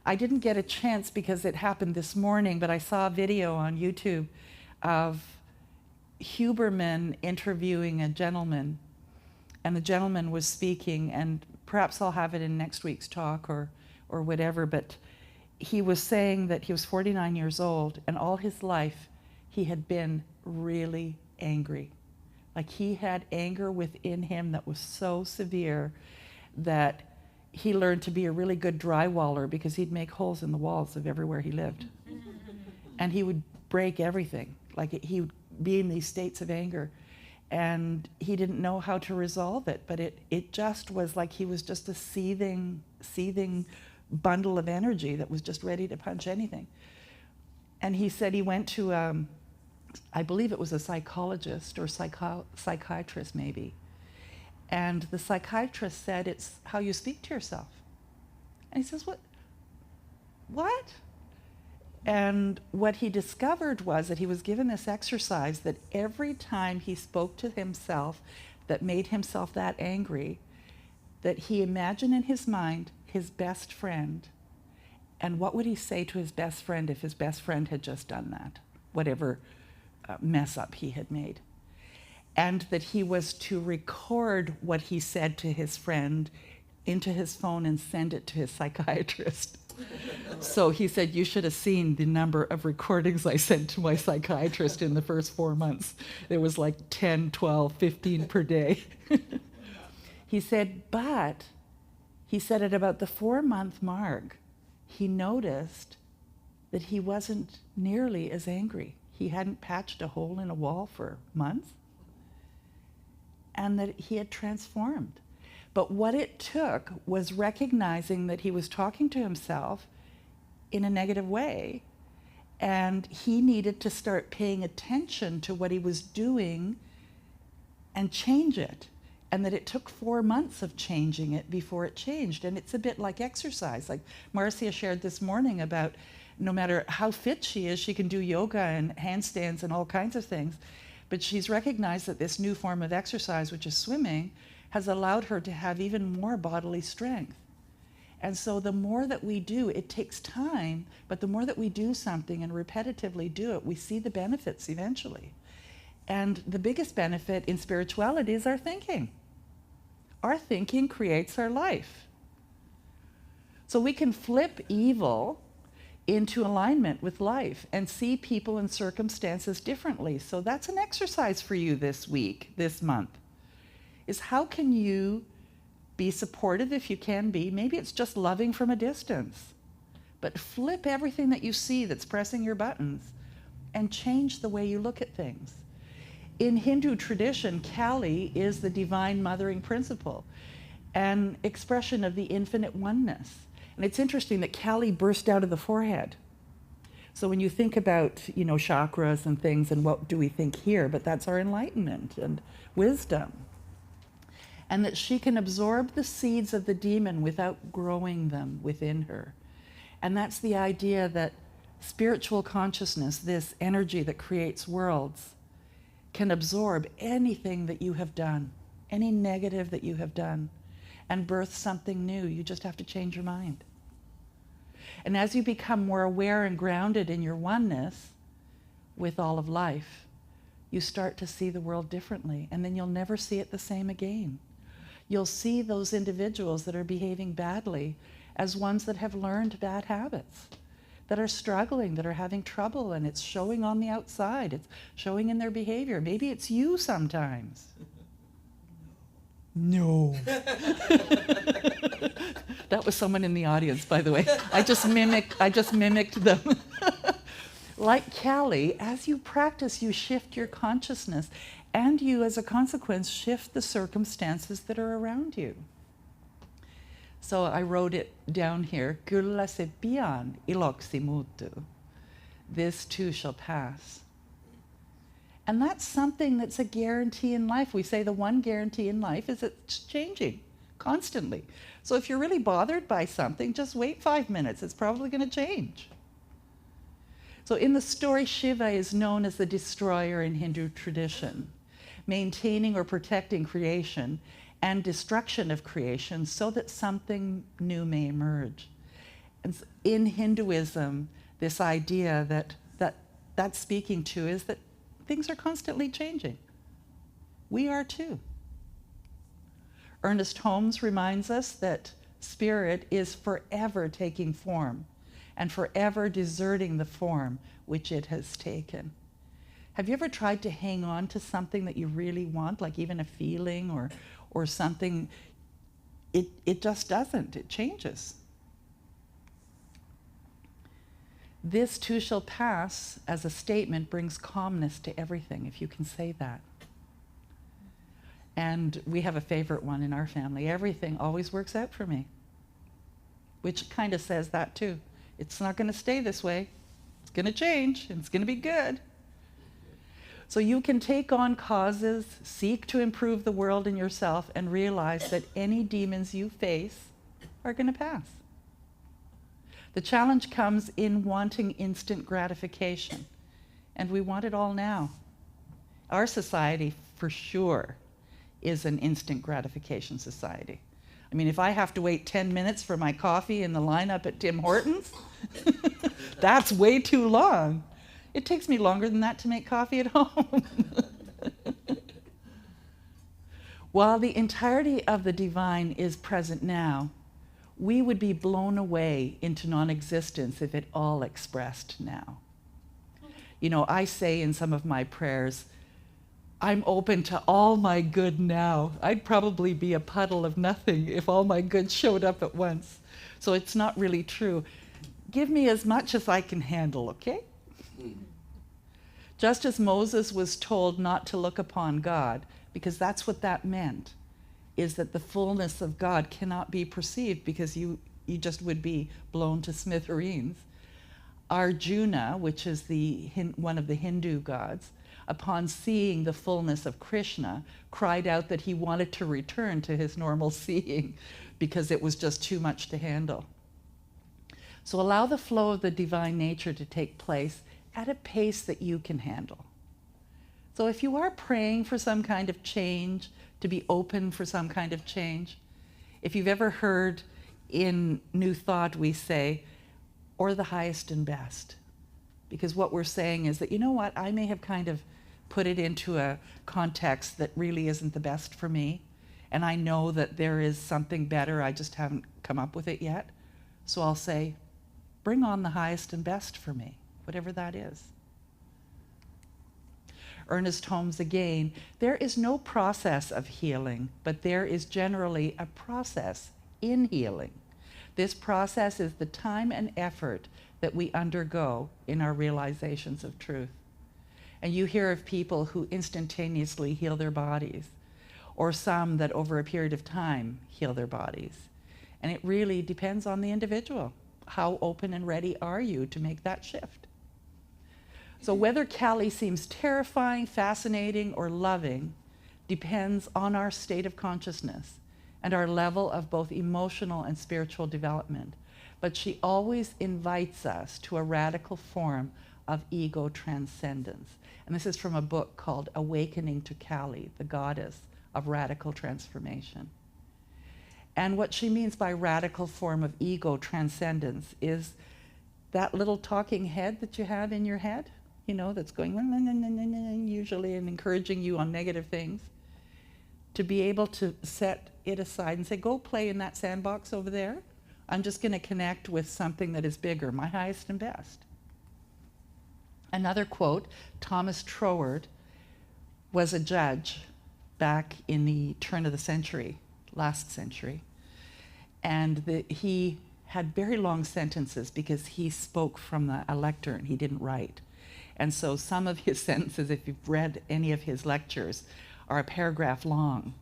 I didn't get a chance because it happened this morning, but I saw a video on YouTube of Huberman interviewing a gentleman, and the gentleman was speaking, and perhaps I'll have it in next week's talk or whatever, but he was saying that he was 49 years old, and all his life he had been really angry. Like, he had anger within him that was so severe that he learned to be a really good drywaller, because he'd make holes in the walls of everywhere he lived. And he would break everything. Like, he would be in these states of anger. And he didn't know how to resolve it, but it just was like he was just a seething bundle of energy that was just ready to punch anything. And he said he went to I believe it was a psychologist or psychiatrist maybe. And the psychiatrist said, it's how you speak to yourself. And he says, what? And what he discovered was that he was given this exercise that every time he spoke to himself that made himself that angry, that he imagined in his mind his best friend. And what would he say to his best friend if his best friend had just done that, whatever mess up he had made? And that he was to record what he said to his friend into his phone and send it to his psychiatrist. So he said, you should have seen the number of recordings I sent to my psychiatrist in the first 4 months. There was like 10, 12, 15 per day. He said, but he said at about the 4-month mark, he noticed that he wasn't nearly as angry. He hadn't patched a hole in a wall for months, and that he had transformed. But what it took was recognizing that he was talking to himself in a negative way, and he needed to start paying attention to what he was doing and change it. And that it took 4 months of changing it before it changed. And it's a bit like exercise. Like Marcia shared this morning about no matter how fit she is, she can do yoga and handstands and all kinds of things. But she's recognized that this new form of exercise, which is swimming, has allowed her to have even more bodily strength. And so the more that we do, it takes time, but the more that we do something and repetitively do it, we see the benefits eventually. And the biggest benefit in spirituality is our thinking. Our thinking creates our life. So we can flip evil into alignment with life and see people and circumstances differently. So that's an exercise for you this week, this month, is how can you be supportive if you can be? Maybe it's just loving from a distance, but flip everything that you see that's pressing your buttons and change the way you look at things. In Hindu tradition, Kali is the divine mothering principle, an expression of the infinite oneness. And it's interesting that Kali burst out of the forehead. So when you think about, chakras and things and what do we think here, but that's our enlightenment and wisdom. And that she can absorb the seeds of the demon without growing them within her. And that's the idea that spiritual consciousness, this energy that creates worlds, can absorb anything that you have done, any negative that you have done, and birth something new. You just have to change your mind. And as you become more aware and grounded in your oneness with all of life, you start to see the world differently, and then you'll never see it the same again. You'll see those individuals that are behaving badly as ones that have learned bad habits, that are struggling, that are having trouble, and it's showing on the outside. It's showing in their behavior. Maybe it's you sometimes. No. That was someone in the audience, by the way. I just mimicked them. Like Kali, as you practice, you shift your consciousness, and you, as a consequence, shift the circumstances that are around you. So I wrote it down here. Gulla se pian iloksimutu. This too shall pass. And that's something that's a guarantee in life. We say the one guarantee in life is it's changing constantly. So if you're really bothered by something, just wait 5 minutes. It's probably going to change. So in the story, Shiva is known as the destroyer in Hindu tradition, maintaining or protecting creation and destruction of creation so that something new may emerge. And in Hinduism, this idea that's speaking to is that things are constantly changing. We are too. Ernest Holmes reminds us that spirit is forever taking form and forever deserting the form which it has taken. Have you ever tried to hang on to something that you really want, like even a feeling or something? It just doesn't. It changes. This too shall pass as a statement brings calmness to everything, if you can say that. And we have a favorite one in our family. Everything always works out for me, which kind of says that too. It's not going to stay this way. It's going to change, and it's going to be good. So you can take on causes, seek to improve the world and yourself, and realize that any demons you face are going to pass. The challenge comes in wanting instant gratification, and we want it all now. Our society, for sure, is an instant gratification society. I mean, if I have to wait 10 minutes for my coffee in the lineup at Tim Hortons, that's way too long. It takes me longer than that to make coffee at home. While the entirety of the divine is present now, we would be blown away into non-existence if it all expressed now. You know, I say in some of my prayers, I'm open to all my good now. I'd probably be a puddle of nothing if all my good showed up at once. So it's not really true. Give me as much as I can handle, okay? Just as Moses was told not to look upon God, because that's what that meant, is that the fullness of God cannot be perceived because you just would be blown to smithereens. Arjuna, which is one of the Hindu gods, upon seeing the fullness of Krishna, cried out that he wanted to return to his normal seeing because it was just too much to handle. So allow the flow of the divine nature to take place at a pace that you can handle. So if you are praying for some kind of change, to be open for some kind of change, if you've ever heard in New Thought we say, or the highest and best, because what we're saying is that, you know what, I may have kind of put it into a context that really isn't the best for me, and I know that there is something better, I just haven't come up with it yet. So I'll say, bring on the highest and best for me, whatever that is. Ernest Holmes again, there is no process of healing, but there is generally a process in healing. This process is the time and effort that we undergo in our realizations of truth. And you hear of people who instantaneously heal their bodies, or some that over a period of time heal their bodies. And it really depends on the individual. How open and ready are you to make that shift? So whether Kali seems terrifying, fascinating, or loving depends on our state of consciousness and our level of both emotional and spiritual development. But she always invites us to a radical form of ego transcendence. And this is from a book called Awakening to Kali, the Goddess of Radical Transformation. And what she means by radical form of ego transcendence is that little talking head that you have in your head, you know, that's going usually and encouraging you on negative things, to be able to set it aside and say, go play in that sandbox over there. I'm just going to connect with something that is bigger, my highest and best. Another quote, Thomas Troward was a judge back in the turn of the century, last century, and he had very long sentences because he spoke from a lectern, he didn't write. And so some of his sentences, if you've read any of his lectures, are a paragraph long,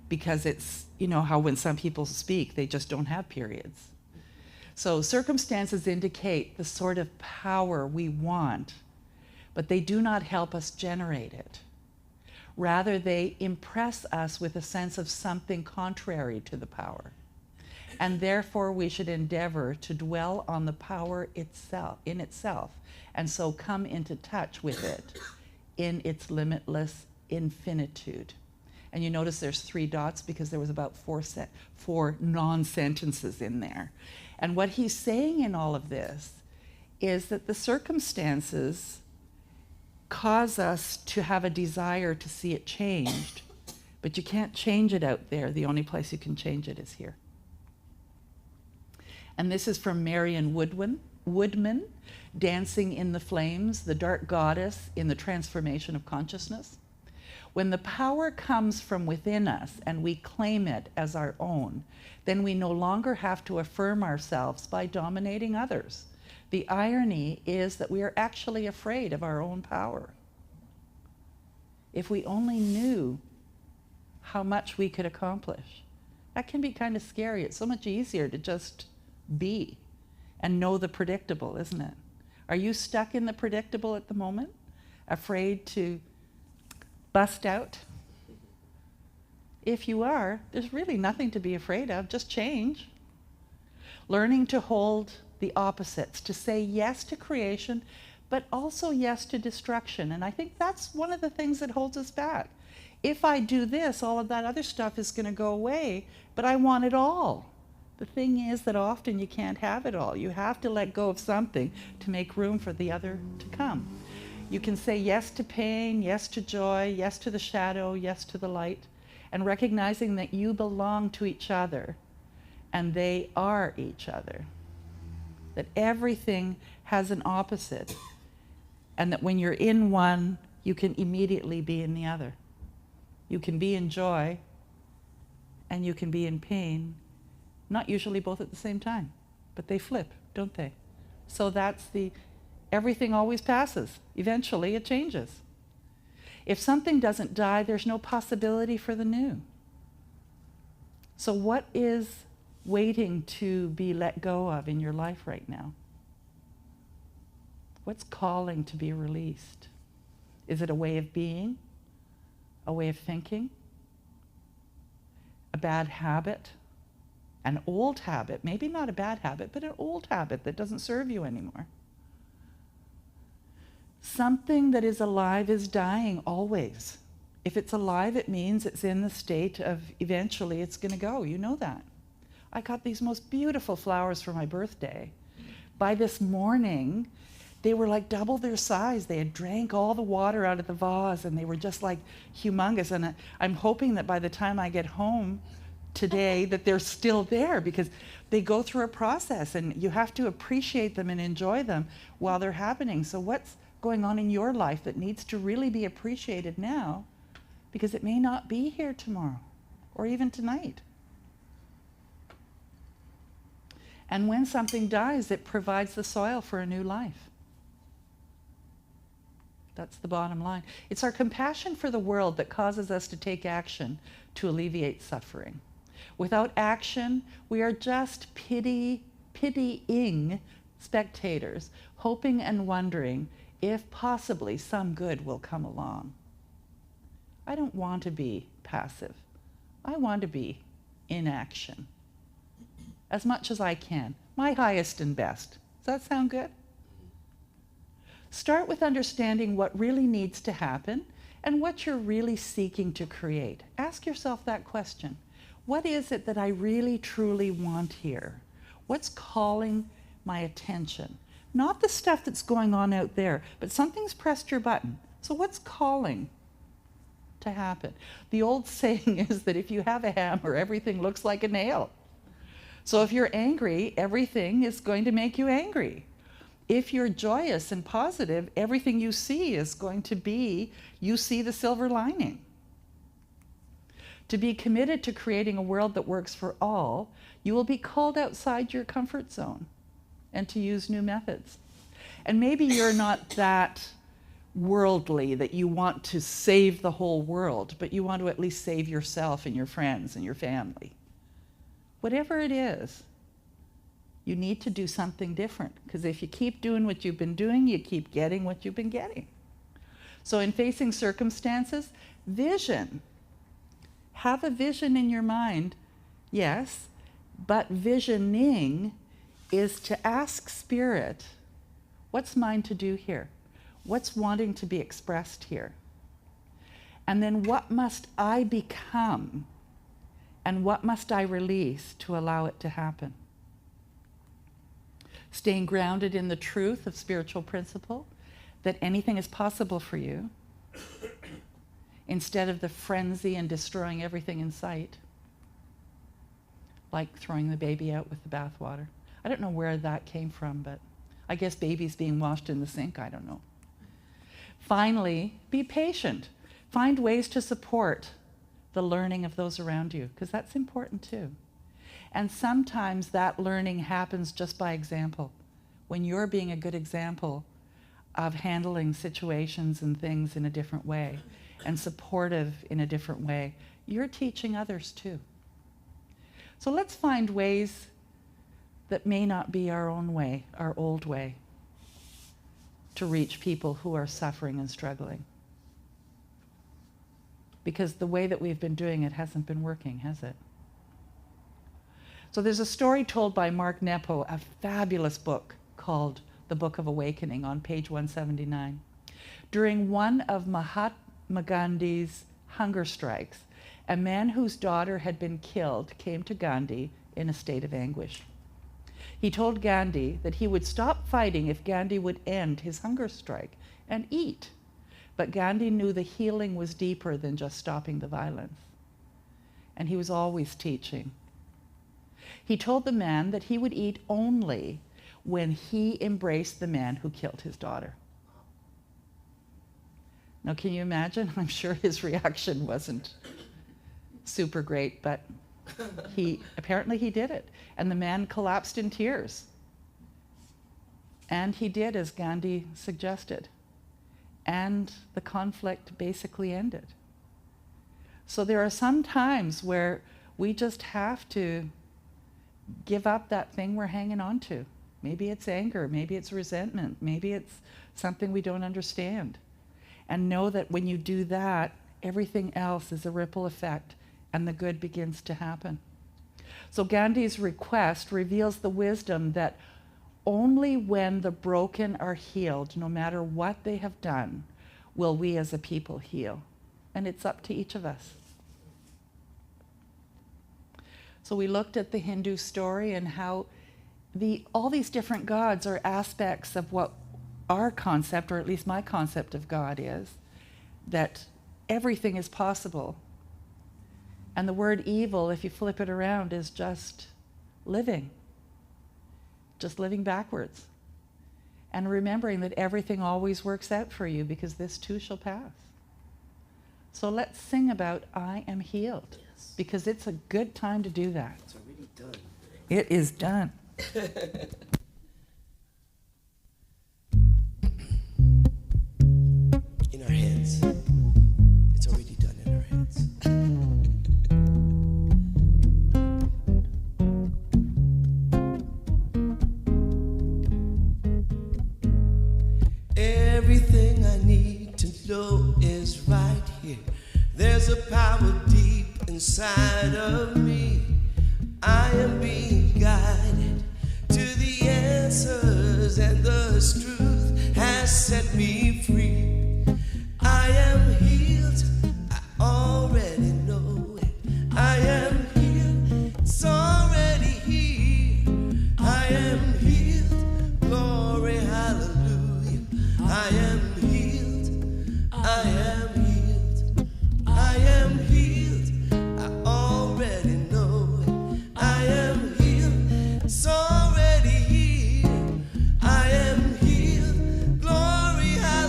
because it's, you know, how when some people speak, they just don't have periods. So circumstances indicate the sort of power we want, but they do not help us generate it. Rather, they impress us with a sense of something contrary to the power. And therefore, we should endeavor to dwell on the power itself, in itself, and so come into touch with it in its limitless infinitude. And you notice there's 3 dots because there was about 4 non-sentences in there. And what he's saying in all of this is that the circumstances cause us to have a desire to see it changed, but you can't change it out there. The only place you can change it is here. And this is from Marion Woodman, Dancing in the Flames, the Dark Goddess in the Transformation of Consciousness. When the power comes from within us and we claim it as our own, then we no longer have to affirm ourselves by dominating others. The irony is that we are actually afraid of our own power. If we only knew how much we could accomplish, that can be kind of scary. It's so much easier to just be and know the predictable, isn't it? Are you stuck in the predictable at the moment? Afraid to bust out? If you are, there's really nothing to be afraid of, just change. Learning to hold the opposites, to say yes to creation, but also yes to destruction. And I think that's one of the things that holds us back. If I do this, all of that other stuff is going to go away, but I want it all. The thing is that often you can't have it all. You have to let go of something to make room for the other to come. You can say yes to pain, yes to joy, yes to the shadow, yes to the light, and recognizing that you belong to each other and they are each other. That everything has an opposite, and that when you're in one, you can immediately be in the other. You can be in joy and you can be in pain, not usually both at the same time, but they flip, don't they? So that's everything always passes. Eventually it changes. If something doesn't die, there's no possibility for the new. So what is waiting to be let go of in your life right now? What's calling to be released? Is it a way of being? A way of thinking? A bad habit? An old habit? Maybe not a bad habit, but an old habit that doesn't serve you anymore. Something that is alive is dying always. If it's alive, it means it's in the state of eventually it's going to go. You know that. I got these most beautiful flowers for my birthday. By this morning, they were like double their size. They had drank all the water out of the vase and they were just like humongous. And I'm hoping that by the time I get home today that they're still there, because they go through a process and you have to appreciate them and enjoy them while they're happening. So what's going on in your life that needs to really be appreciated now, because it may not be here tomorrow or even tonight? And when something dies, it provides the soil for a new life. That's the bottom line. It's our compassion for the world that causes us to take action to alleviate suffering. Without action, we are just pitying spectators, hoping and wondering if possibly some good will come along. I don't want to be passive. I want to be in action as much as I can, my highest and best. Does that sound good? Start with understanding what really needs to happen and what you're really seeking to create. Ask yourself that question. What is it that I really truly want here? What's calling my attention? Not the stuff that's going on out there, but something's pressed your button. So what's calling to happen? The old saying is that if you have a hammer, everything looks like a nail. So if you're angry, everything is going to make you angry. If you're joyous and positive, everything you see is going to be, you see the silver lining. To be committed to creating a world that works for all, you will be called outside your comfort zone and to use new methods. And maybe you're not that worldly that you want to save the whole world, but you want to at least save yourself and your friends and your family. Whatever it is, you need to do something different, because if you keep doing what you've been doing, you keep getting what you've been getting. So in facing circumstances, vision. Have a vision in your mind, yes, but visioning is to ask Spirit, what's mine to do here? What's wanting to be expressed here? And then what must I become? And what must I release to allow it to happen? Staying grounded in the truth of spiritual principle, that anything is possible for you, instead of the frenzy and destroying everything in sight, like throwing the baby out with the bathwater. I don't know where that came from, but I guess babies being washed in the sink, I don't know. Finally, be patient. Find ways to support the learning of those around you, because that's important too. And sometimes that learning happens just by example. When you're being a good example of handling situations and things in a different way, and supportive in a different way, you're teaching others too. So let's find ways that may not be our own way, our old way. to reach people who are suffering and struggling. Because the way that we've been doing it hasn't been working, has it? So there's a story told by Mark Nepo, a fabulous book called The Book of Awakening on page 179. During one of Mahatma Gandhi's hunger strikes, a man whose daughter had been killed came to Gandhi in a state of anguish. He told Gandhi that he would stop fighting if Gandhi would end his hunger strike and eat. But Gandhi knew the healing was deeper than just stopping the violence. And he was always teaching. He told the man that he would eat only when he embraced the man who killed his daughter. Now, can you imagine? I'm sure his reaction wasn't super great, but apparently he did it. And the man collapsed in tears. And he did as Gandhi suggested. And the conflict basically ended. So there are some times where we just have to give up that thing we're hanging on to. Maybe it's anger, maybe it's resentment, maybe it's something we don't understand. And know that when you do that, everything else is a ripple effect and the good begins to happen. So Gandhi's request reveals the wisdom that only when the broken are healed, no matter what they have done, will we as a people heal. And it's up to each of us. So we looked at the Hindu story and how all these different gods are aspects of what our concept, or at least my concept of God is, that everything is possible. And the word evil, if you flip it around, is just living backwards. And remembering that everything always works out for you because this too shall pass. So let's sing about I am healed, because it's a good time to do that. It's already done. It is done. In our hands. It's already done in our hands. Everything I need to know is right here. There's a power deep inside of me. I am being guided to the answers, and the truth has set me free. I am healed, I already know it. I am healed, it's already here. I am healed, glory, hallelujah. I am healed, I am healed, I am healed, I already know it. I am healed, it's already here. I am healed, glory, hallelujah.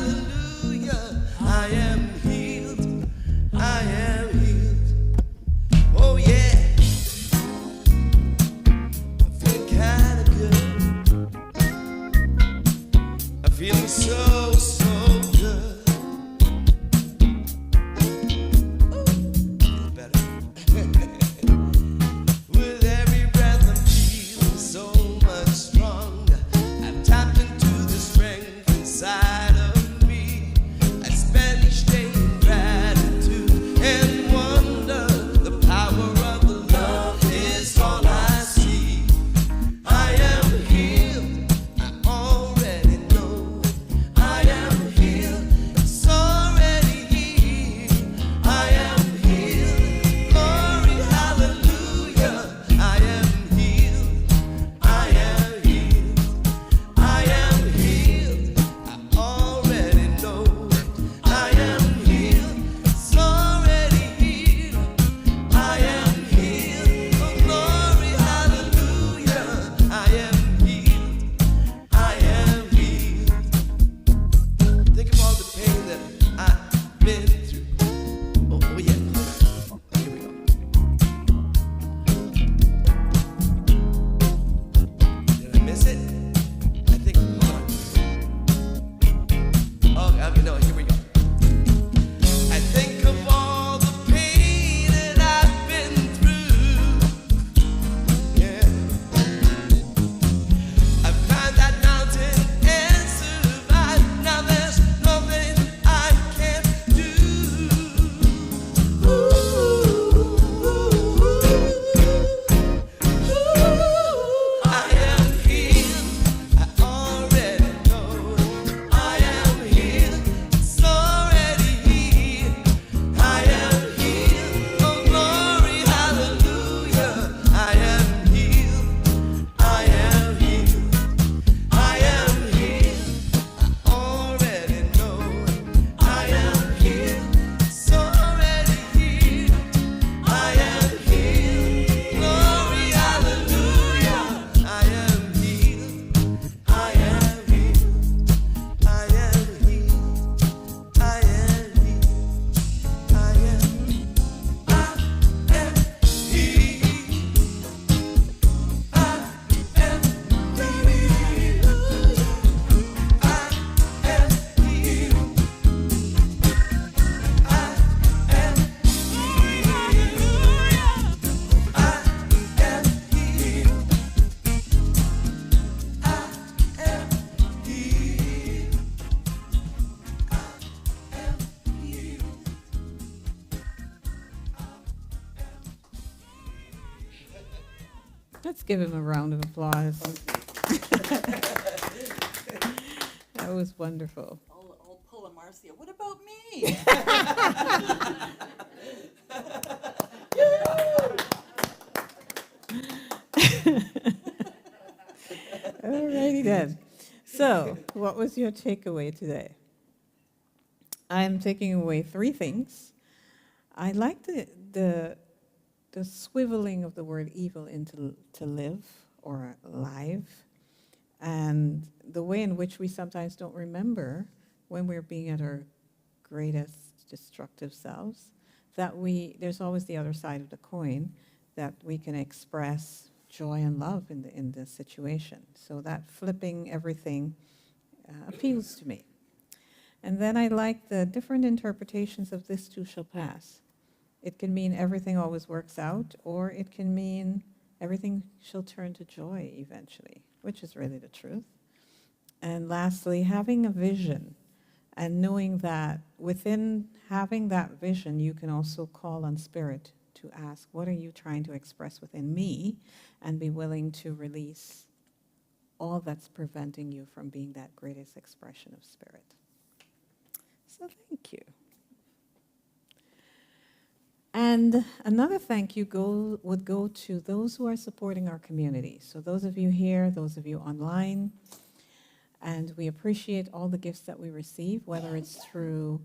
Let's give him a round of applause. That was wonderful. I'll pull a Marcia. What about me? Alrighty then. So, what was your takeaway today? I'm taking away 3 things. I like the swiveling of the word evil into to live or live, and the way in which we sometimes don't remember when we're being at our greatest destructive selves, that there's always the other side of the coin, that we can express joy and love in the situation. So that flipping everything appeals to me. And then I like the different interpretations of this too shall pass. It can mean everything always works out, or it can mean everything shall turn to joy eventually, which is really the truth. And lastly, having a vision and knowing that within having that vision, you can also call on Spirit to ask, what are you trying to express within me? And be willing to release all that's preventing you from being that greatest expression of Spirit. So thank you. And another thank you would go to those who are supporting our community. So those of you here, those of you online, and we appreciate all the gifts that we receive, whether it's through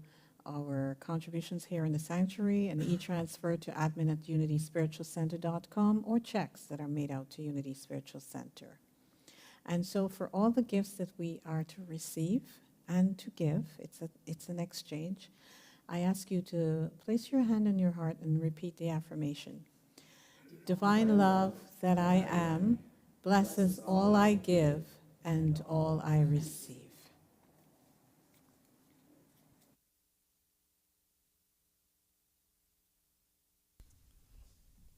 our contributions here in the sanctuary, an e-transfer to admin@unityspiritualcenter.com, or checks that are made out to Unity Spiritual Center. And so for all the gifts that we are to receive and to give, it's an exchange. I ask you to place your hand on your heart and repeat the affirmation. Divine love that I am blesses all I give and all I receive.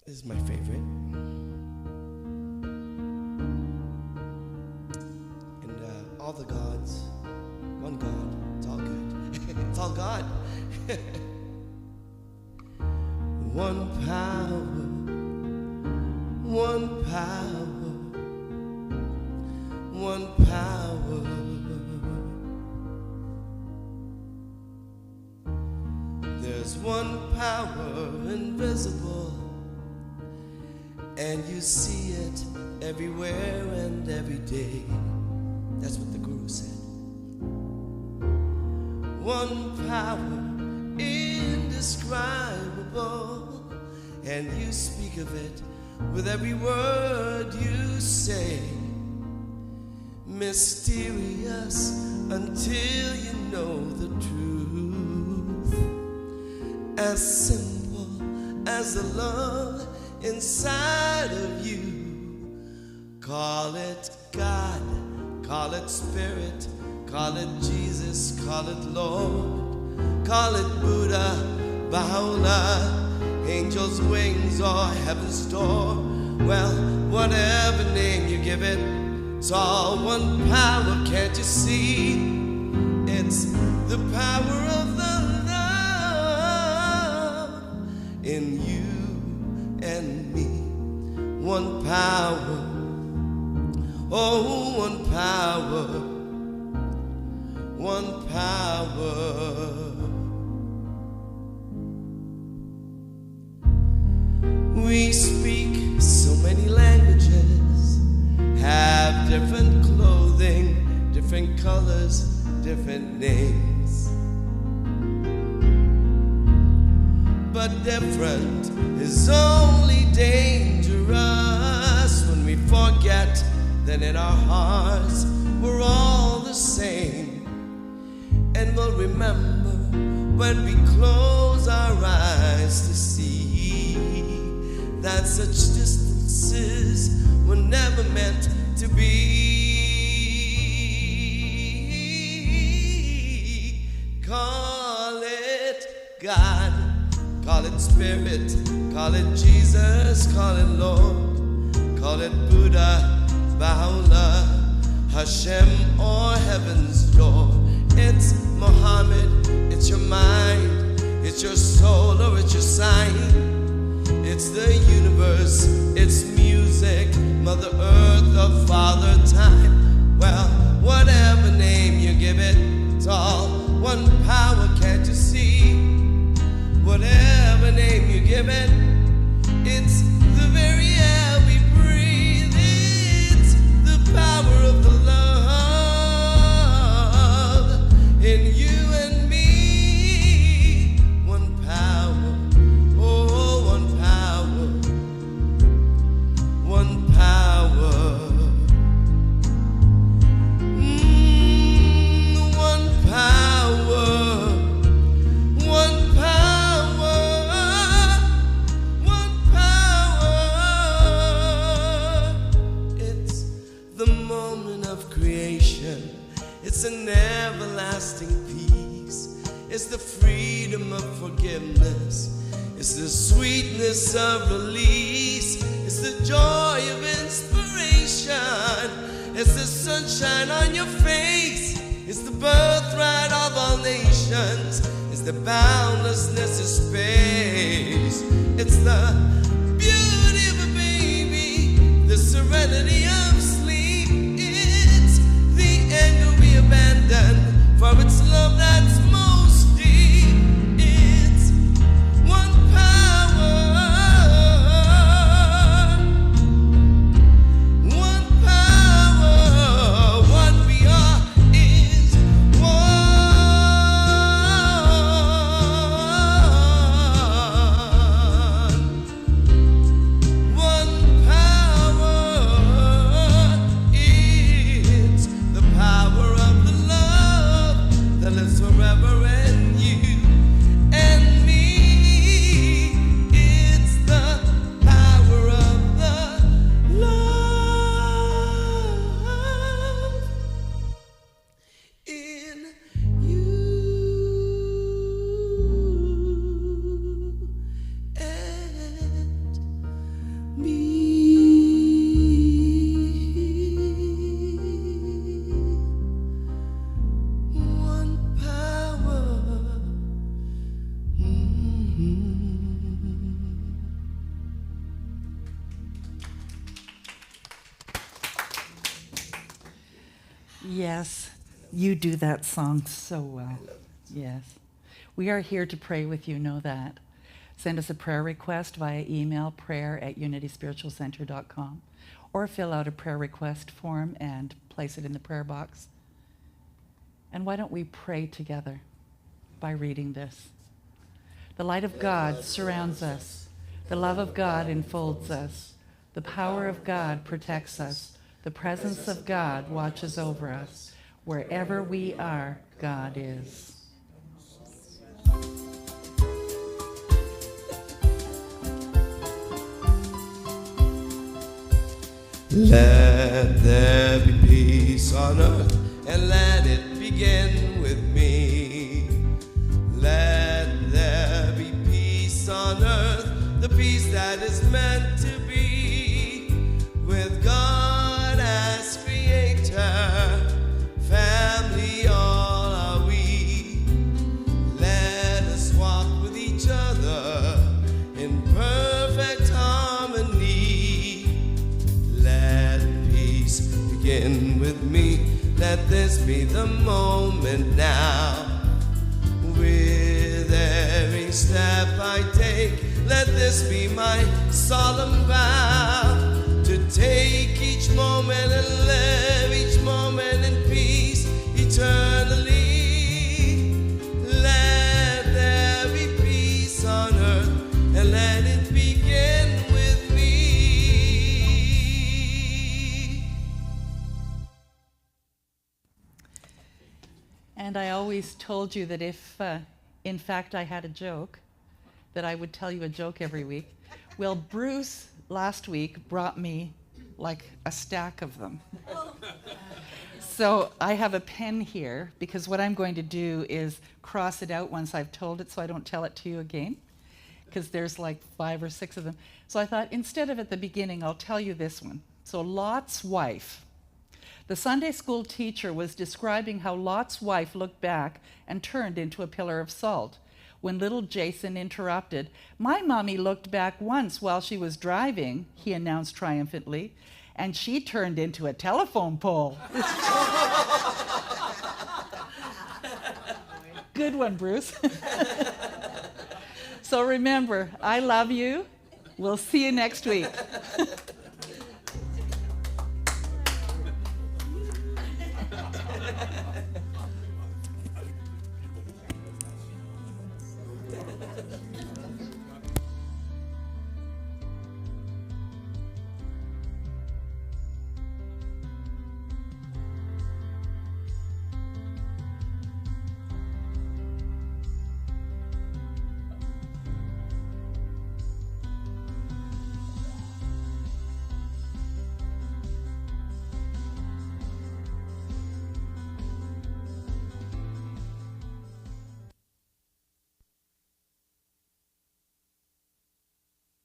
This is my favorite. And all the gods, one God, it's all good. It's all God. One power, one power, one power. There's one power invisible, and you see it everywhere and every day. That's what the Guru said. One power indescribable, and you speak of it with every word you say. Mysterious until you know the truth. As simple as the love inside of you. Call it God, call it Spirit, call it Jesus, call it Lord, call it Buddha, Baha'u'llah, angel's wings or heaven's door. Well, whatever name you give it, it's all one power, can't you see? It's the power of the love in you and me. One power, oh, one power, one power. We speak so many languages, have different clothing, different colors, different names. But different is only dangerous when we forget that in our hearts we're all the same. And we'll remember when we close our eyes to see that such distances were never meant to be. Call it God, call it Spirit, call it Jesus, call it Lord, call it Buddha, Baha'u'llah, Hashem, or heaven's door. It's Muhammad, it's your mind, it's your soul, or it's your sign. It's the universe, it's music, Mother Earth or Father Time. Well, whatever name you give it, it's all one power, can't you see? Whatever name you give it, it's the very air we breathe. It's the power of the love in you and me. One power, oh, one power, one power. One power, one power, one power. It's the moment of creation. It's an everlasting peace. It's the freedom of forgiveness. It's the sweetness of release. It's the joy of inspiration. It's the sunshine on your face. It's the birthright of all nations. It's the boundlessness of space. It's the beauty of a baby, the serenity of sleep. It's the anger we abandon for its love that's most deep. It's one power, one power. What we are is one power. It's the power of the love that lives forever in you and me. It's the power of the love in you and me. One power. Yes, you do that song so well. Yes. We are here to pray with you, know that. Send us a prayer request via email, prayer@unityspiritualcenter.com, or fill out a prayer request form and place it in the prayer box. And why don't we pray together by reading this? The light of God surrounds us. The love of God enfolds us. The power of God protects us. The presence of God watches over us. Wherever we are, God is. Let there be peace on earth, and let it begin with me. Let there be peace on earth, the peace that is meant to be, with God as creator, family all are we. Let us walk with each other in perfect harmony. Let peace begin with me. Let this be the moment now. With every step I take, let this be my solemn vow, to take each moment and live each moment in peace eternally. Let there be peace on earth, and let it begin with me. And I always told you that if, in fact, I had a joke, that I would tell you a joke every week. Well, Bruce last week brought me like a stack of them. So I have a pen here, because what I'm going to do is cross it out once I've told it so I don't tell it to you again, because there's like 5 or 6 of them. So I thought, instead of at the beginning, I'll tell you this one. So Lot's wife. The Sunday school teacher was describing how Lot's wife looked back and turned into a pillar of salt. When little Jason interrupted, "My mommy looked back once while she was driving," he announced triumphantly, and she turned into a telephone pole. Good one, Bruce. So remember, I love you. We'll see you next week.